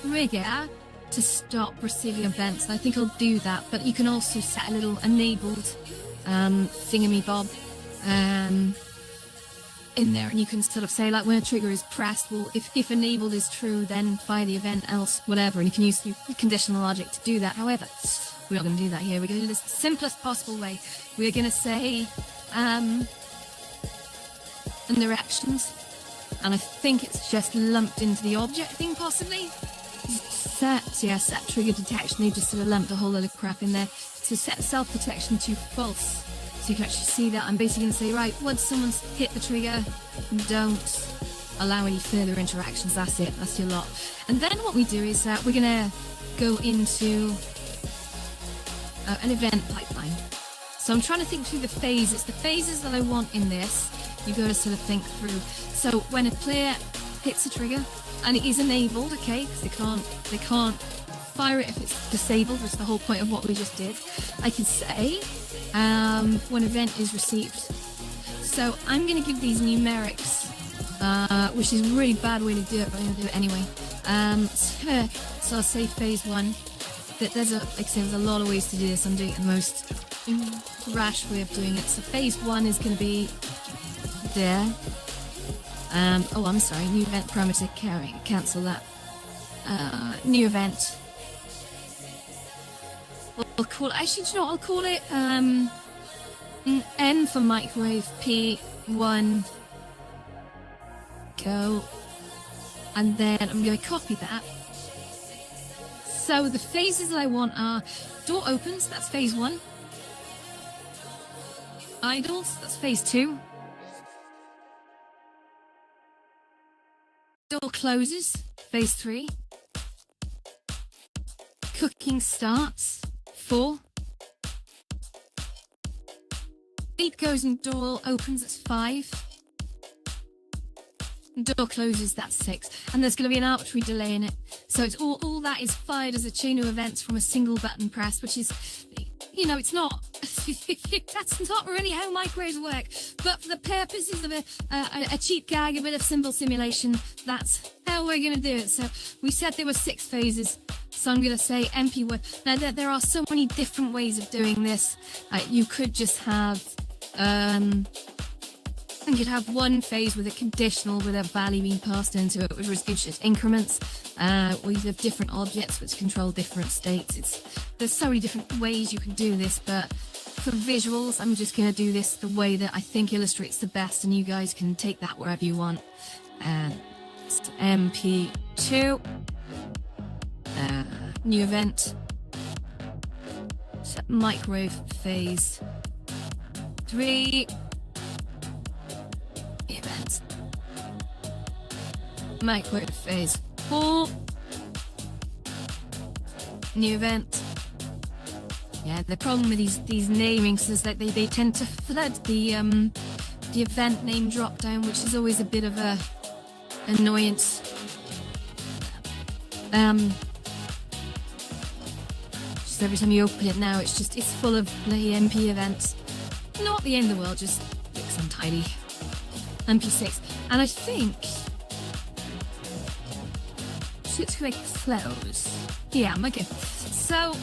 trigger to stop receiving events, and I think I'll do that, but you can also set a little enabled thingamy-bob in there, and you can sort of say, like, when a trigger is pressed, well, if enabled is true, then fire the event, else whatever, and you can use conditional logic to do that. However, we're not going to do that here. We're going to do this the simplest possible way. We're going to say interactions, and I think it's just lumped into the object thing, possibly. Set trigger detection. They just sort of lumped a whole load of crap in there. So set self-protection to false. So you can actually see that I'm basically going to say, right, once someone's hit the trigger, don't allow any further interactions. That's it. That's your lot. And then what we do is we're going to go into an event pipeline. So I'm trying to think through the phases. It's the phases that I want in this. You've got to sort of think through. So when a player hits a trigger, and it is enabled, okay, because they can't fire it if it's disabled. That's the whole point of what we just did. I can say when event is received. So I'm going to give these numerics, which is a really bad way to do it, but I'm going to do it anyway. So I'll say phase 1. There's a lot of ways to do this. I'm doing it the most rash way of doing it. So phase 1 is going to be there. I'm sorry, new event parameter, cancel that. New event. We'll call it, actually, do you know what, I'll call it N for microwave, P1, go, and then I'm going to copy that. So the phases that I want are door opens, that's phase 1. Idles, that's phase 2. Door closes, phase 3. Cooking starts, 4. Sleep goes and door opens, that's 5. Door closes, that's 6. And there's going to be an arbitrary delay in it. So it's all that is fired as a chain of events from a single button press, which is, it's not, that's not really how microwaves work. But for the purposes of a cheap gag, a bit of symbol simulation, that's how we're going to do it. So we said there were 6 phases. So I'm going to say MP1. Now, there are so many different ways of doing this. You could just have, you'd have one phase with a conditional with a value being passed into it, which was just increments. Or you have different objects which control different states. There's so many different ways you can do this, but for visuals, I'm just going to do this the way that I think illustrates the best, and you guys can take that wherever you want. MP2. New event. Set microwave phase 3. Event. Microwave phase 4. New event. Yeah, the problem with these namings is that they tend to flood the event name drop down, which is always a bit of a annoyance. Just every time you open it now, it's full of the MP events. Not the end of the world, just looks untidy. MP6, and I think Let's click close. Yeah, okay. So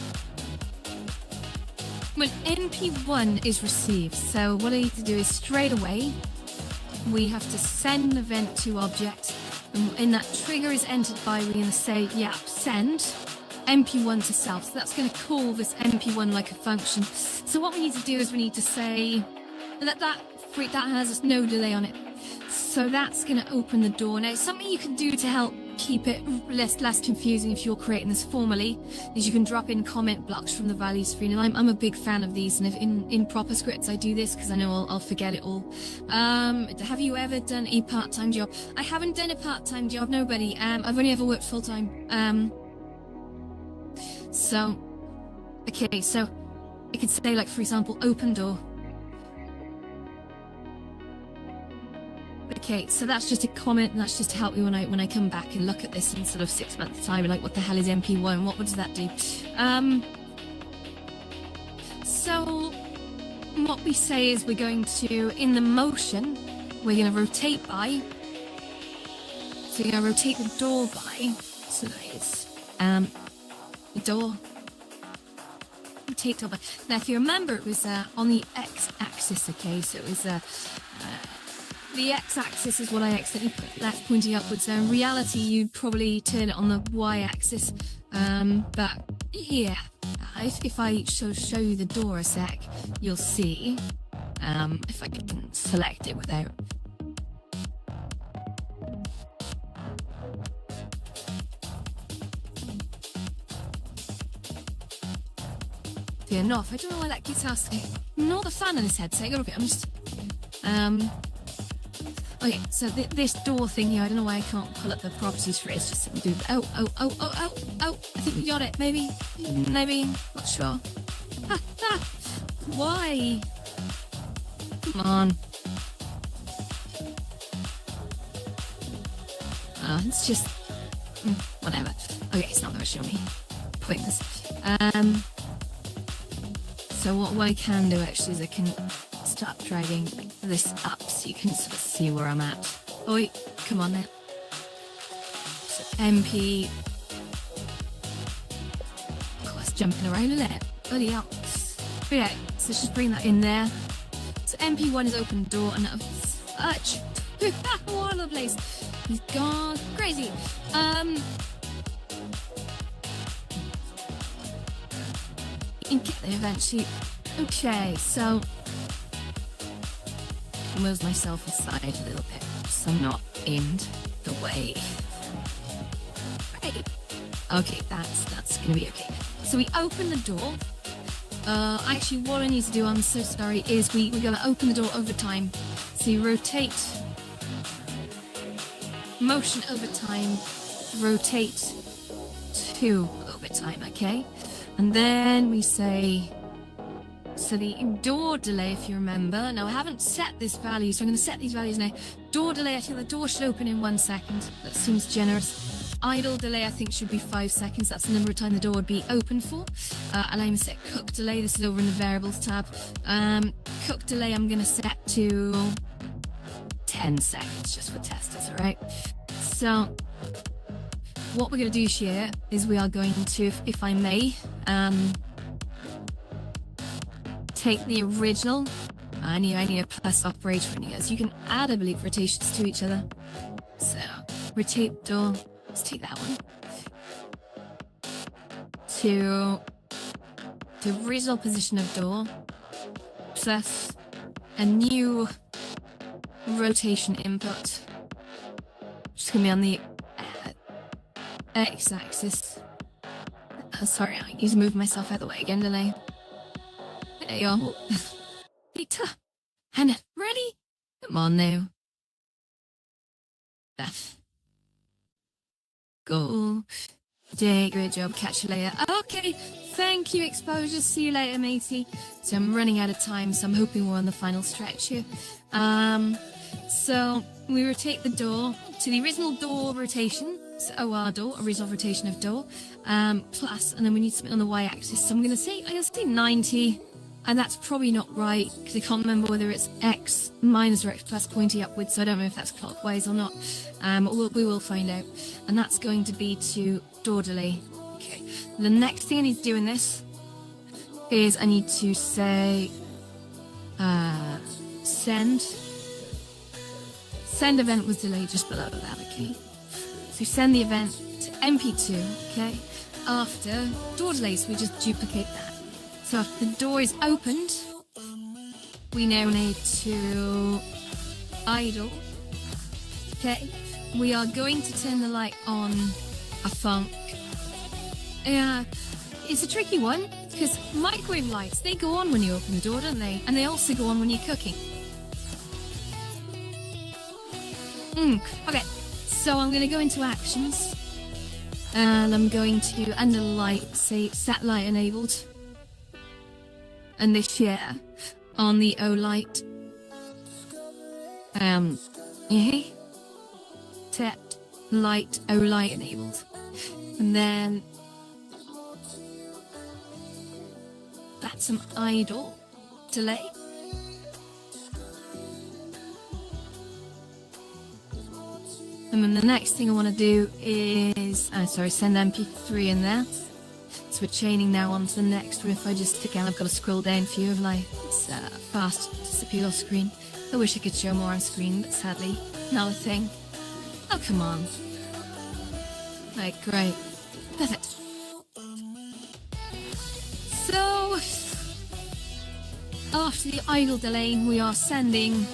when NP1 is received, so what I need to do is straight away we have to send an event to object, and that trigger is entered by, we're going to say, yeah, send MP1 to self. So that's going to call this MP1 like a function. So what we need to do is we need to say that has no delay on it. So that's going to open the door. Now, something you can do to help keep it less confusing if you're creating this formally is you can drop in comment blocks from the value screen, and I'm a big fan of these, and if in proper scripts I do this because I know I'll forget it all. Have you ever done a part-time job? I haven't done a part-time job, nobody. I've only ever worked full-time. So okay, so I could say, like, for example, open door. Okay, so that's just a comment, and that's just to help you when I come back and look at this in sort of 6 months' time, and like, what the hell is MP1? What does that do? So what we say is we're going to, in the motion, we're going to rotate by. So you're going to rotate the door by. So that is the door. Rotate door by. Now, if you remember, it was on the x-axis. Okay, so it was the x-axis is what I accidentally put left pointing upwards. So in reality, you'd probably turn it on the y-axis. But yeah, if I show you the door a sec, you'll see. If I can select it without. Fair enough. I don't know why that keeps asking. I'm not a fan of this headset. I'm just. Okay, so this door thing here, I don't know why I can't pull up the properties for it. It's just something to do. Oh, I think we got it. Maybe, not sure. Why? Come on. It's just, whatever. Okay, it's not going to show me. Pointless. So what I can do actually is I can start dragging this up so you can sort of see where I'm at. Oi, come on there. So MP. Of course, jumping around a bit. Bloody hell. But yeah, so just bring that in there. So MP1 is open door, and such all over the place. He's gone crazy. You can get there eventually. Okay, so I'll move myself aside a little bit so I'm not in the way. Right. Okay, that's gonna be okay. So we open the door. Actually, what I need to do, I'm so sorry, is we're gonna open the door over time. So you rotate, motion over time, rotate to over time, okay? And then we say, so the door delay, if you remember, now I haven't set this value, so I'm going to set these values now. Door delay, I think the door should open in 1 second. That seems generous. Idle delay, I think, should be 5 seconds. That's the number of time the door would be open for. Allow me to set cook delay. This is over in the variables tab. Cook delay, I'm going to set to 10 seconds, just for testers, all right? So what we're going to do here is we are going to, if I may, take the original. I need a plus operator in here, so you can add, I believe, rotations to each other. So rotate door. Let's take that one to the original position of door plus a new rotation input. Just gonna be on the x-axis. Sorry, I need to move myself out of the way again, delay. There you go. Peter, Hannah, ready? Come on now. Go. Jay, great job. Catch you later. Okay, thank you, Exposure. See you later, matey. So I'm running out of time, so I'm hoping we're on the final stretch here. So we rotate the door to the original door rotation. So OR door, original rotation of door, plus, and then we need something on the y-axis. So I'm gonna say 90. And that's probably not right, because I can't remember whether it's X minus or X plus pointing upwards, so I don't know if that's clockwise or not. We will find out. And that's going to be to door delay. Okay. The next thing I need to do in this is I need to say send event was delayed just below that, okay? So send the event to MP2, okay? After door delays, we just duplicate that. So after the door is opened, we now need to idle, okay? We are going to turn the light on a funk. It's a tricky one, because microwave lights, they go on when you open the door, don't they? And they also go on when you're cooking. Okay, so I'm going to go into actions, and I'm going to, under light, say set light enabled, and this year on the O light, set light O light enabled, and then that's some idle delay. And then the next thing I want to do is, send MP3 in there. So we're chaining now onto the next riff. Again, I've got to scroll down for you, it's fast to disappear off screen. I wish I could show more on screen, but sadly, not a thing. Oh, come on. Right, great. Perfect. So, after the idle delay, we are sending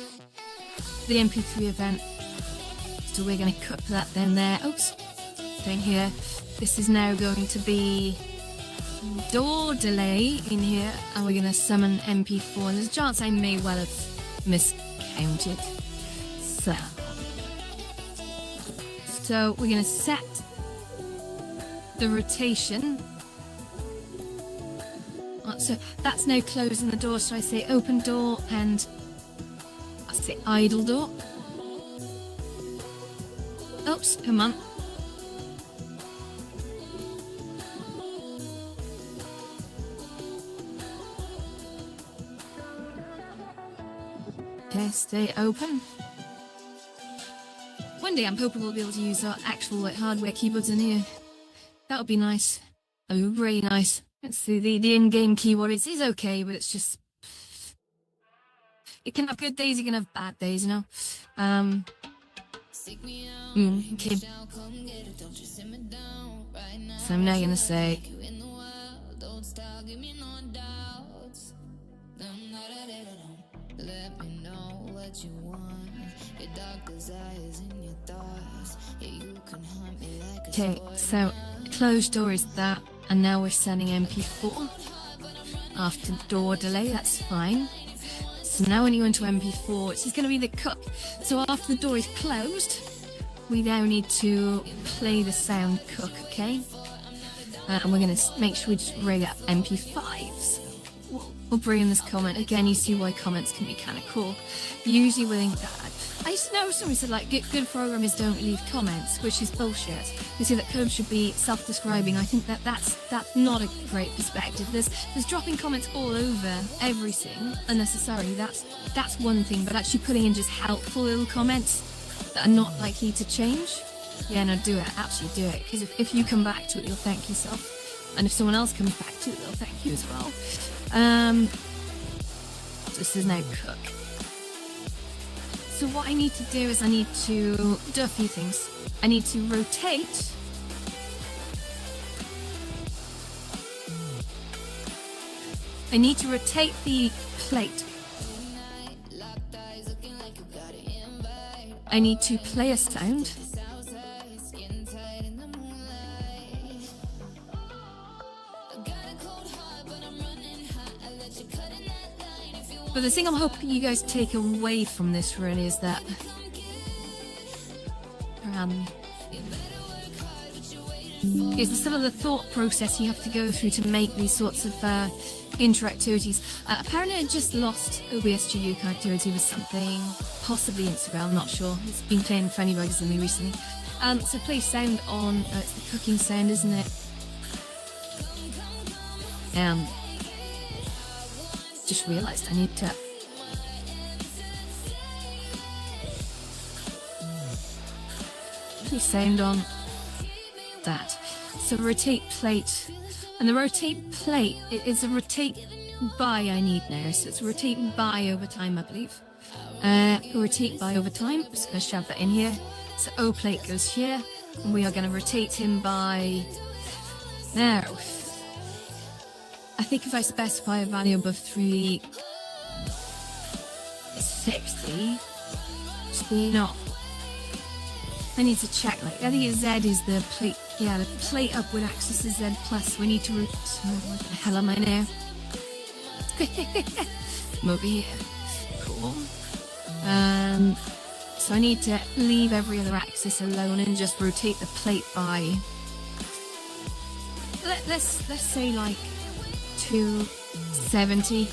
the MP3 event. So we're going to cut that down there. Oops. Down here. This is now going to be door delay in here. And we're going to summon MP4. And there's a chance I may well have miscounted. So we're going to set the rotation. So that's now closing the door. So I say open door and I say idle door. Oops, come on. Okay, stay open. One day I'm hoping we'll be able to use our actual hardware keyboards in here. That would be nice. That would be really nice. Let's see, the in-game keyboard is okay, but it's just... It can have good days, it can have bad days, you know? Okay. So I'm now gonna say okay, so closed door is that, and now we're sending MP4 after door delay, that's fine. So now when you go into MP4, it's just going to be the cook. So after the door is closed, we now need to play the sound cook, okay? And we're going to make sure we just rig up MP5s. We'll bring in this comment. Again, you see why comments can be kind of cool. Usually we think that... I used to know somebody said, like, good programmers don't leave comments, which is bullshit. You see that code should be self-describing. I think that's not a great perspective. There's dropping comments all over everything unnecessarily. That's one thing, but actually putting in just helpful little comments that are not likely to change. Yeah, no, do it. Absolutely do it. Because if you come back to it, you'll thank yourself. And if someone else comes back to it, they'll thank you as well. This is now cook. So what I need to do is I need to do a few things. I need to rotate the plate. I need to play a sound. But the thing I'm hoping you guys take away from this really is that is the sort of the thought process you have to go through to make these sorts of interactivities. Apparently I just lost OBS Studio connectivity with something, possibly Instagram, I'm not sure. It's been playing funny bugs in me recently. So play sound on, it's the cooking sound, isn't it? just realized I need to sound on that. So rotate plate, and the rotate plate, it is a rotate by I need now, so it's rotate by over time, I believe. Rotate by over time, I'm just going to shove that in here. So O plate goes here, and we are going to rotate him by now. I think if I specify a value above 360, not. I need to check, like, I think Z is the plate, yeah, the plate upward axis is Z plus, we need to what the hell am I now? Come over here. Cool. So I need to leave every other axis alone and just rotate the plate by, let's say like 270.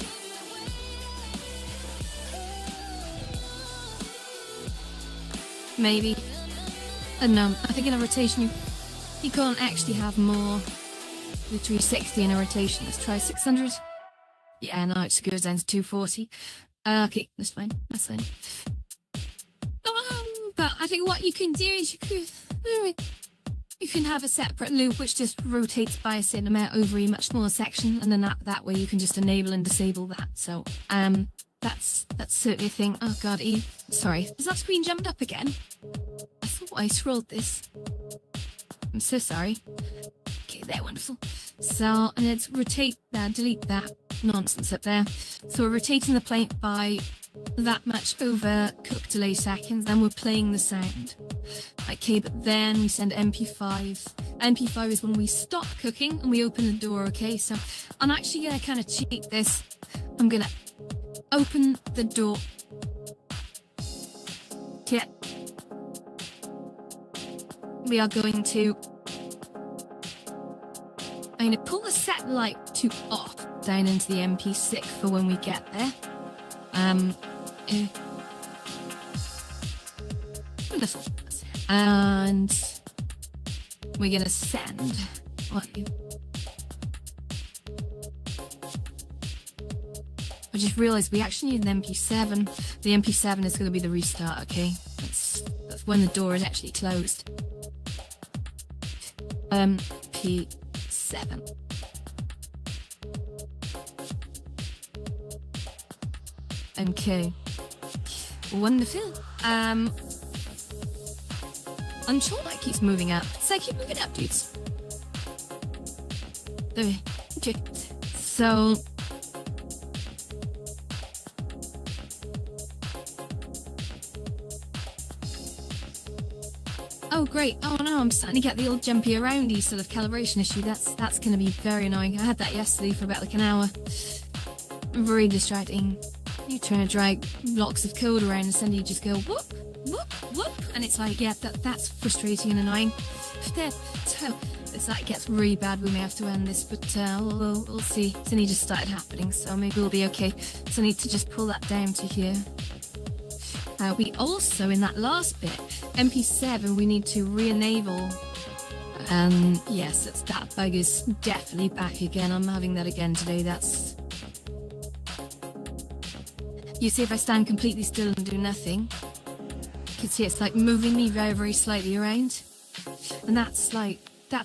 Maybe. I don't know, I think in a rotation you can't actually have more than 360 in a rotation. Let's try 600. Yeah, no, it just goes down to 240. Okay, that's fine, that's fine. But I think what you can do is you can have a separate loop which just rotates by a certain amount over a much smaller section, and then that way you can just enable and disable that. So that's certainly a thing. Oh god, sorry, has that screen jumped up again? I thought I scrolled this. I'm so sorry. Okay, there, wonderful. So, and let's rotate that, delete that nonsense up there. So we're rotating the plate by that much over cook delay seconds, then we're playing the sound. Okay, but then we send MP5. MP5 is when we stop cooking and we open the door, okay? So I'm actually gonna kind of cheat this. I'm gonna open the door. Yeah. We are going to, I'm going to pull the set light to off down into the MP6 for when we get there. Wonderful. And we're going to send what you. I just realized we actually need an MP7. The MP7 is going to be the restart, okay? That's when the door is actually closed. MP7. Okay. Wonderful. I'm sure that keeps moving up. So keep moving up, dudes. There. Okay. So. Oh great, oh no, I'm starting to get the old jumpy aroundy sort of calibration issue. That's going to be very annoying. I had that yesterday for about like an hour. Very distracting. You're trying to drag blocks of code around and suddenly you just go whoop, whoop, whoop. And it's like, yeah, that's frustrating and annoying. So it's like, it gets really bad, we may have to end this, but we'll see. It's only just started happening, so maybe we'll be okay. So I need to just pull that down to here. We also, in that last bit, MP7, we need to re-enable. Yes, that bug is definitely back again. I'm having that again today. That's. You see, if I stand completely still and do nothing, you can see it's like moving me very, very slightly around. And that's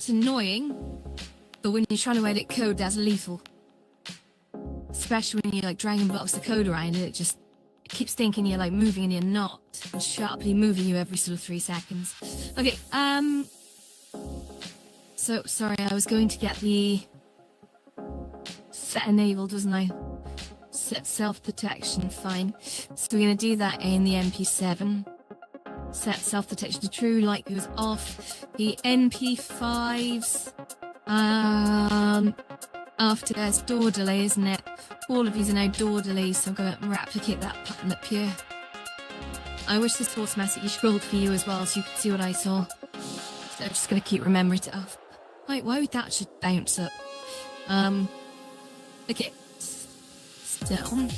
annoying. But when you're trying to edit code, that's lethal. Especially when you're like dragging blocks of code around, it keeps thinking you're like moving and you're not, and sharply moving you every sort of 3 seconds. Okay, so sorry, I was going to get the set enabled, wasn't I? Set self-detection, fine. So we're going to do that in the MP7. Set self-detection to true, light goes off. The MP5s, after there's door delay, isn't it? All of these are now door delays, so I'm going to replicate that pattern up here. I wish this automatically scrolled for you as well, so you could see what I saw. So I'm just going to keep remembering it off. Wait, why would that should bounce up? Okay. Still.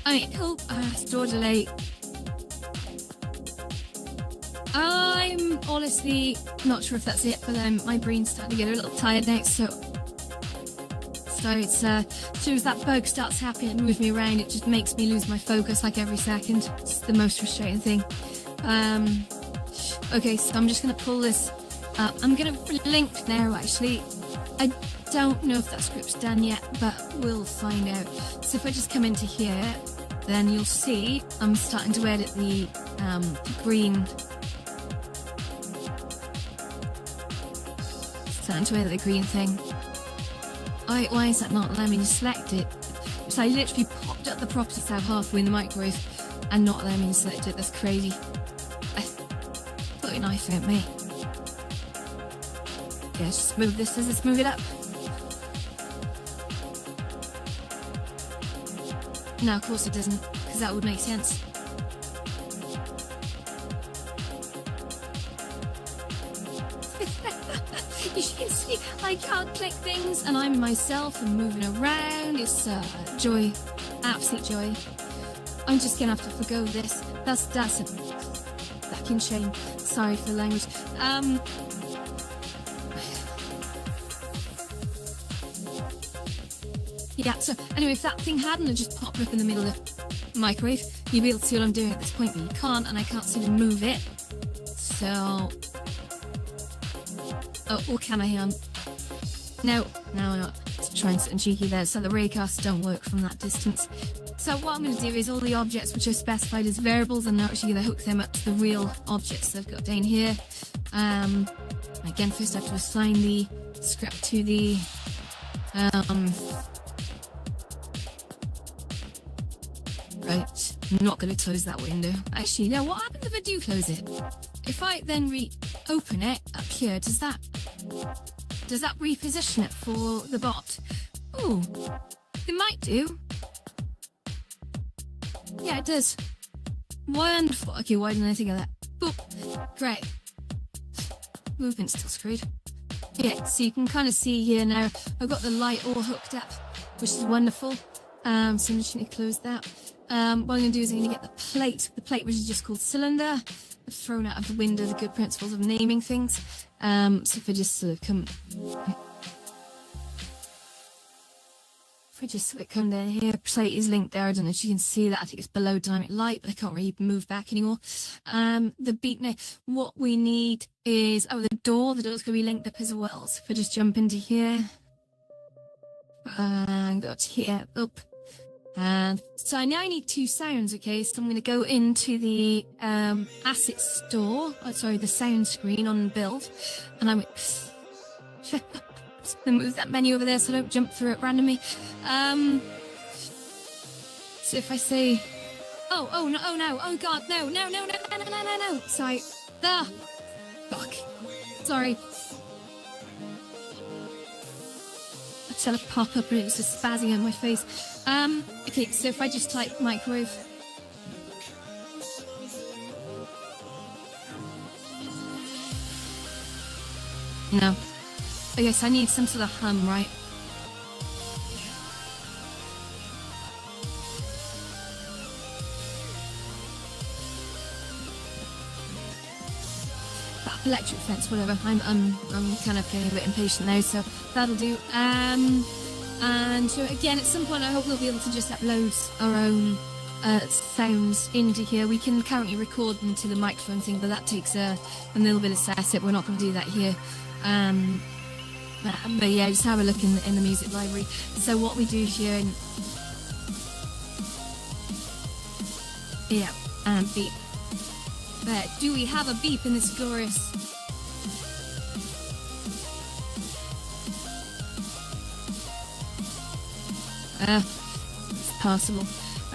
Okay, cool. Store delay. I'm honestly not sure if that's it, but my brain's starting to get a little tired now, so it's as soon as that bug starts happening and moves me around, it just makes me lose my focus like every second. It's the most frustrating thing. Okay, so I'm just gonna pull this up. I'm gonna link now, actually. I don't know if that script's done yet, but we'll find out. So if I just come into here, then you'll see I'm starting to edit the green. Starting to edit the green thing. Why is that not allowing me to select it? So I literally popped up the property tab halfway in the microwave and not allowing me to select it. That's crazy. Put a knife at me. Yeah, just move this. Does this move it up? No, of course it doesn't, because that would make sense. You can see I can't click things, and I'm myself and moving around. It's joy, absolute joy. I'm just gonna have to forgo this. That's a fucking shame. Sorry for the language. Yeah, so anyway, if that thing hadn't have just popped up in the middle of the microwave, you'd be able to see what I'm doing at this point, but you can't, and I can't seem to move it. So... Oh, or can I? No, I'm not. Let's try and sit cheeky there. So the raycasts don't work from that distance. So what I'm going to do is all the objects which are specified as variables, I'm now actually going to hook them up to the real objects that I've got down here. Again, first I have to assign the script to the... Right, I'm not going to close that window. Actually, now what happens if I do close it? If I then open it up here, does that reposition it for the bot? Oh, it might do. Yeah, it does. Wonderful. Okay, why didn't I think of that? Boop. Great. Movement's still screwed. Yeah, so you can kind of see here now, I've got the light all hooked up, which is wonderful. So I'm just going to close that. What I'm going to do is I'm going to get the plate which is just called cylinder. I've thrown out of the window the good principles of naming things. So if I just sort of come down here, plate is linked there. I don't know if you can see that. I think it's below dynamic light, but I can't really move back anymore. The beat now, what we need is, the door's going to be linked up as well. So if I just jump into here, and go to here, up. And so I now need two sounds, okay? So I'm going to go into the asset store, the sound screen on build, and I'm just going to move that menu over there so I don't jump through it randomly. So if I say, oh god, no, sorry, fuck, sorry. I had a pop up and it was just spazzing on my face. Okay, so if I just type microwave. No. Okay, so I need some sort of hum, right? Electric fence, whatever. I'm kind of getting a bit impatient now, so that'll do. And so again, at some point, I hope we'll be able to just upload our own sounds into here. We can currently record them to the microphone thing, but that takes a little bit of setup. We're not going to do that here. But yeah, just have a look in the music library. So what we do here, and beep. Do we have a beep in this glorious? It's possible.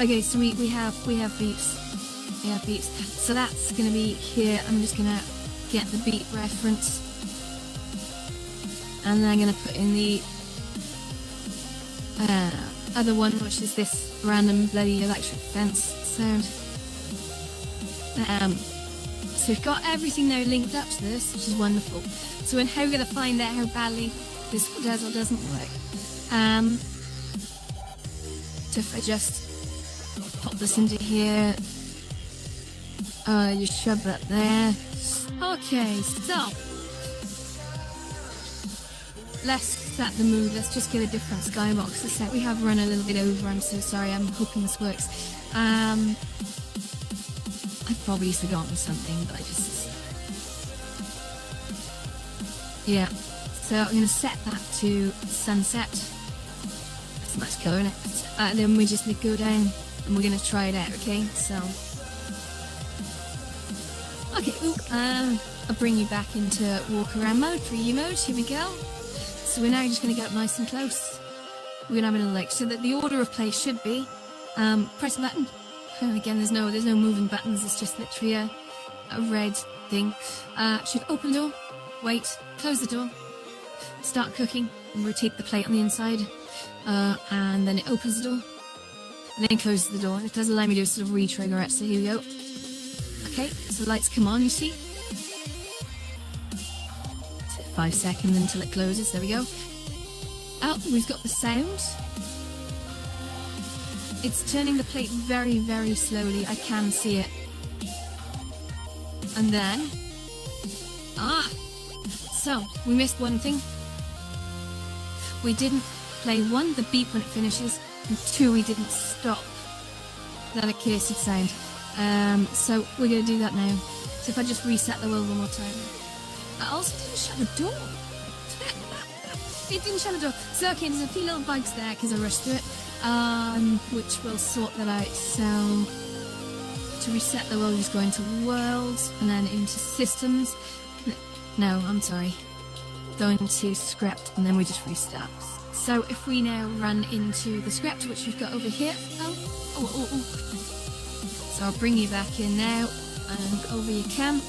Okay, so we have beeps. We have beeps. So that's gonna be here. I'm just gonna get the beat reference, and then I'm gonna put in the other one, which is this random bloody electric fence sound. So we've got everything now linked up to this, which is wonderful. So how we're going to find out how badly this does or doesn't work. So if I just pop this into here, You shove that there. Okay, so let's set the mood. Let's just get a different skybox to set. We have run a little bit over. I'm so sorry. I'm hoping this works. I've probably forgotten something, but I just... Yeah. So I'm going to set that to sunset. That's a nice colour, isn't it? Then we just need to go down and we're going to try it out, okay? So... Okay, I'll bring you back into walk around mode, preview mode. Here we go. So we're now just going to get up nice and close. We're going to have a little look. So that the order of play should be, press a button. Again, there's no moving buttons. It's just literally a red thing. Should open the door, wait, close the door, start cooking, and rotate the plate on the inside. And then it opens the door, and then closes the door. It does allow me to sort of re-trigger it, so here we go. Okay, so the lights come on, you see. 5 seconds until it closes, there we go. Oh, we've got the sound. It's turning the plate very, very slowly, I can see it. And then... So, we missed one thing. We didn't play 1, the beep when it finishes, and 2, we didn't stop that accursed sound. So we're going to do that now. So if I just reset the world one more time. I also didn't shut the door. It didn't shut the door. So okay, there's a few little bugs there because I rushed through it, which will sort that out. So to reset the world, just go into worlds and then into systems. No, I'm sorry. Go into script and then we just restart. So if we now run into the script, which we've got over here. So I'll bring you back in now, and over you come.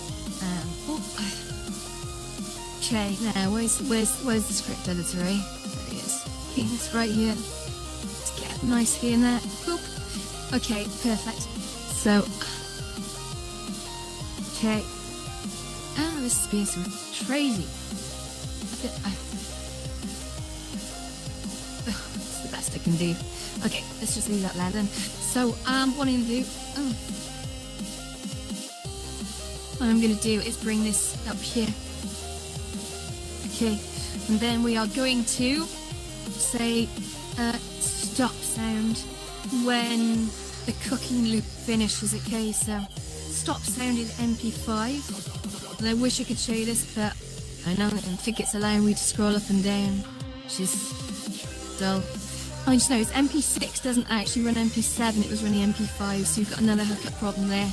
Okay, now where's the script editor? Eh? There he is. Okay, it's right here. Let's get nicely in there. Boop. Okay, perfect. So, okay. This is being so crazy. It's the best I can do. Okay, let's just leave that there then. So, what I'm going to do... What I'm going to do is bring this up here. Okay, and then we are going to say stop sound when the cooking loop finishes. Okay, so stop sound is MP5. And I wish I could show you this, but I don't think it's allowing me to scroll up and down, which is dull. I just noticed MP6 doesn't actually run MP7, it was running MP5, so you've got another hookup problem there.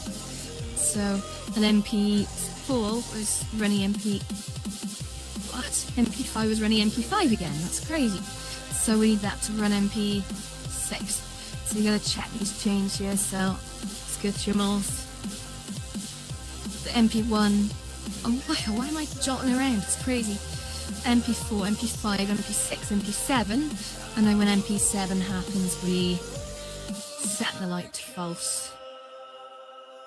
So, an MP4 was running MP5 was running MP5 again, that's crazy. So we need that to run MP6. So you gotta check these changes here, so let's go through them all. The MP1, why am I jotting around? It's crazy. MP4, MP5, MP6, MP7, and then when MP7 happens, we set the light to false.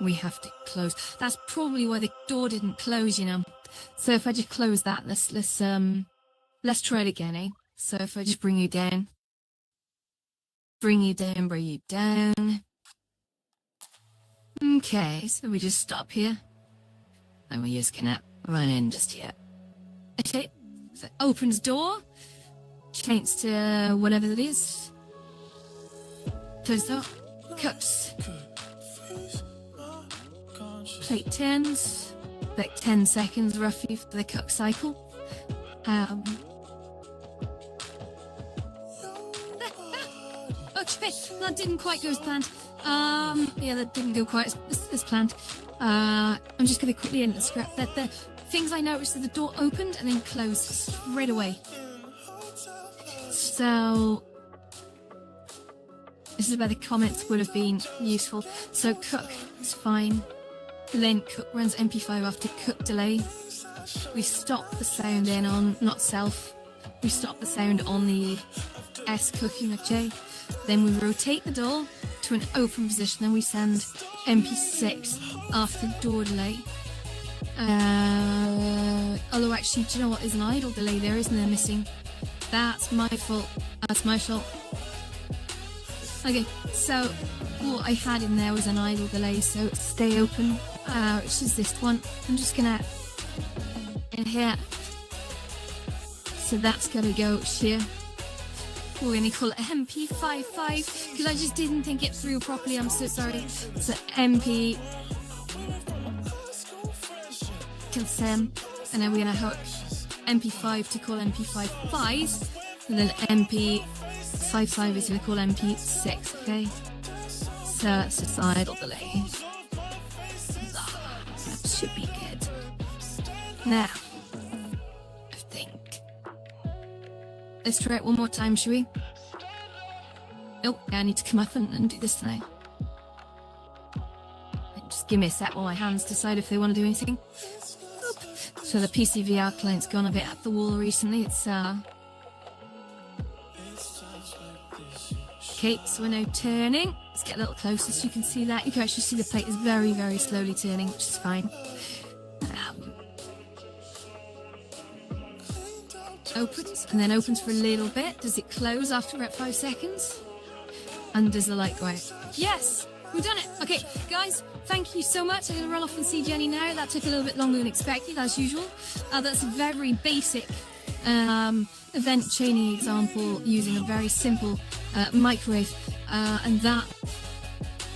We have to close. That's probably why the door didn't close, you know. So if I just close that, let's try it again, eh? So if I just bring you down. Okay, so we just stop here. And we just cannot run in just yet. Okay, so it opens door. Change to whatever it is. Close door. Cooks. Plate turns. Like 10 seconds roughly for the cook cycle. Okay, that didn't quite go as planned. Yeah, that didn't go quite as planned. I'm just going to quickly end the script. The things I noticed that the door opened and then closed straight away. So this is where the comments would have been useful. So cook is fine. Then cook runs MP5 after cook delay. We stop the sound then on not self. We stop the sound on the S cooking, okay. Then we rotate the door to an open position. Then we send MP6 after door delay. Although actually, do you know what? There's an idle delay there, isn't there? Missing. That's my fault. That's my fault. Okay, so what I had in there was an idle delay, so stay open, which is this one. I'm just gonna in here. So that's gonna go here. We're gonna call it MP55 because I just didn't think it through properly. I'm so sorry. So MP consem, and then we're gonna hook MP5 to call MP55, and then MP55 is gonna call MP6. Okay. So it's just idle delay. That should be good. Now, I think. Let's try it one more time, shall we? Oh, yeah, I need to come up and do this now. Just give me a sec while my hands decide if they want to do anything. Oop. So the PCVR client's gone a bit up the wall recently. It's okay, so we're now turning. Let's get a little closer so you can see that. You can actually see the plate is very, very slowly turning, which is fine. Opens, and then opens for a little bit. Does it close after about 5 seconds? And does the light go out? Yes! We've done it! Okay, guys, thank you so much. I'm going to run off and see Jenny now. That took a little bit longer than expected, as usual. That's a very basic event chaining example using a very simple microwave. And that,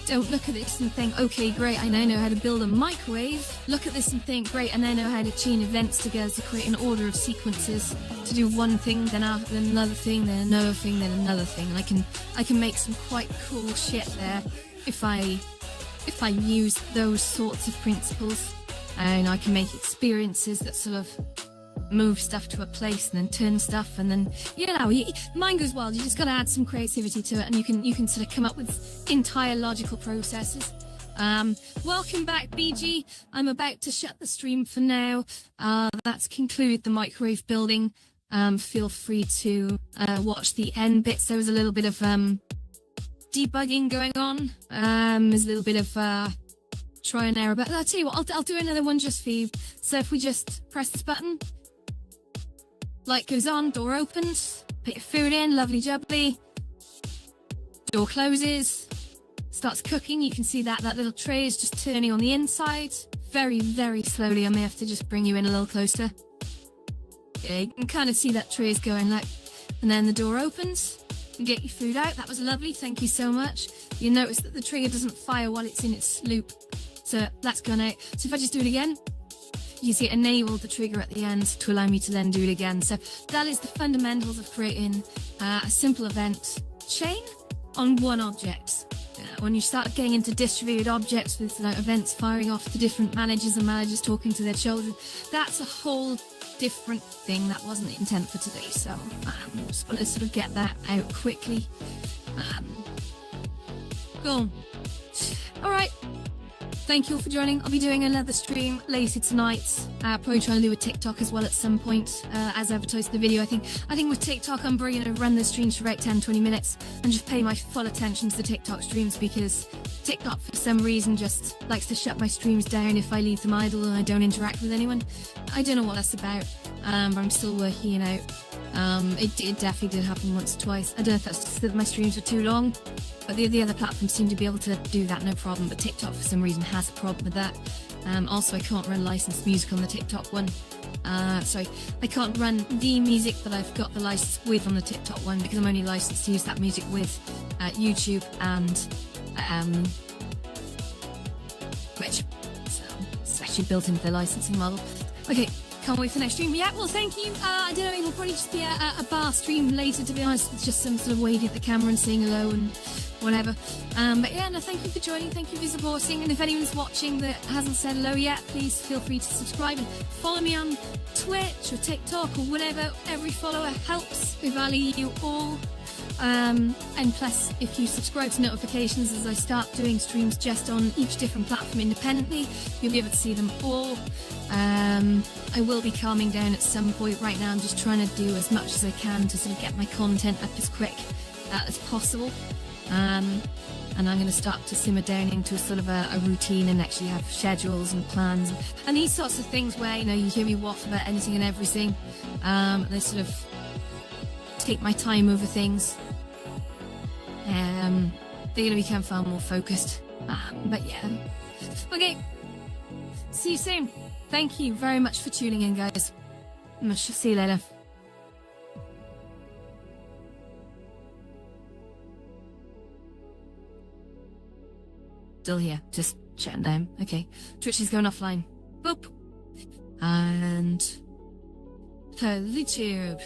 don't look at this and think, okay, great, I now know how to build a microwave. Look at this and think, great, I now know how to chain events together to create an order of sequences to do one thing, then another thing, then another thing, then another thing. And I can make some quite cool shit there if I use those sorts of principles. And I can make experiences that sort of move stuff to a place and then turn stuff, and then mind goes wild. You just got to add some creativity to it, and you can sort of come up with entire logical processes. Welcome back, BG. I'm about to shut the stream for now. That's concluded the microwave building. Feel free to watch the end bits. There was a little bit of debugging going on. There's a little bit of try and error, but I'll tell you what, I'll do another one just for you. So if we just press this button, light goes on, door opens, put your food in, lovely jubbly. Door closes, starts cooking. You can see that little tray is just turning on the inside. Very, very slowly. I may have to just bring you in a little closer. Yeah, you can kind of see that tray is going like, and then the door opens. You get your food out. That was lovely. Thank you so much. You notice that the trigger doesn't fire while it's in its loop. So that's gone out. So if I just do it again, you see it enabled the trigger at the end to allow me to then do it again. So that is the fundamentals of creating a simple event chain on one object. When you start getting into distributed objects with events firing off to different managers and managers talking to their children, that's a whole different thing. That wasn't the intent for today. So just want to sort of get that out quickly. Cool. All right. Thank you all for joining. I'll be doing another stream later tonight. Probably trying to do a TikTok as well at some point, as advertised in the video. I think with TikTok, I'm probably going to run the streams for about 10-20 minutes and just pay my full attention to the TikTok streams, because TikTok, for some reason, just likes to shut my streams down if I leave them idle and I don't interact with anyone. I don't know what that's about, but I'm still working it out. It definitely did happen once or twice. I don't know if that's just that my streams were too long, but the other platforms seem to be able to do that no problem, but TikTok for some reason has a problem with that. Also, I can't run licensed music on the TikTok one. Sorry, I can't run the music that I've got the license with on the TikTok one, because I'm only licensed to use that music with YouTube and Twitch. So it's actually built into the licensing model. Okay. Can't wait for the next stream. Yeah, well, thank you. I don't know, it'll probably just be a bar stream later, to be honest. It's just some sort of waving at the camera and saying hello and whatever. But yeah, no, thank you for joining. Thank you for supporting. And if anyone's watching that hasn't said hello yet, please feel free to subscribe and follow me on Twitch or TikTok or whatever. Every follower helps. We value you all. And plus, if you subscribe to notifications as I start doing streams just on each different platform independently, you'll be able to see them all. I will be calming down at some point. Right now I'm just trying to do as much as I can to sort of get my content up as quick as possible. And I'm going to start to simmer down into a sort of a routine and actually have schedules and plans and these sorts of things where, you know, you hear me waffle about anything and everything. They sort of take my time over things. they're gonna become far more focused. But yeah. Okay. See you soon. Thank you very much for tuning in, guys. See you later. Still here, just shutting down. Okay. Twitch is going offline. Boop. And to YouTube.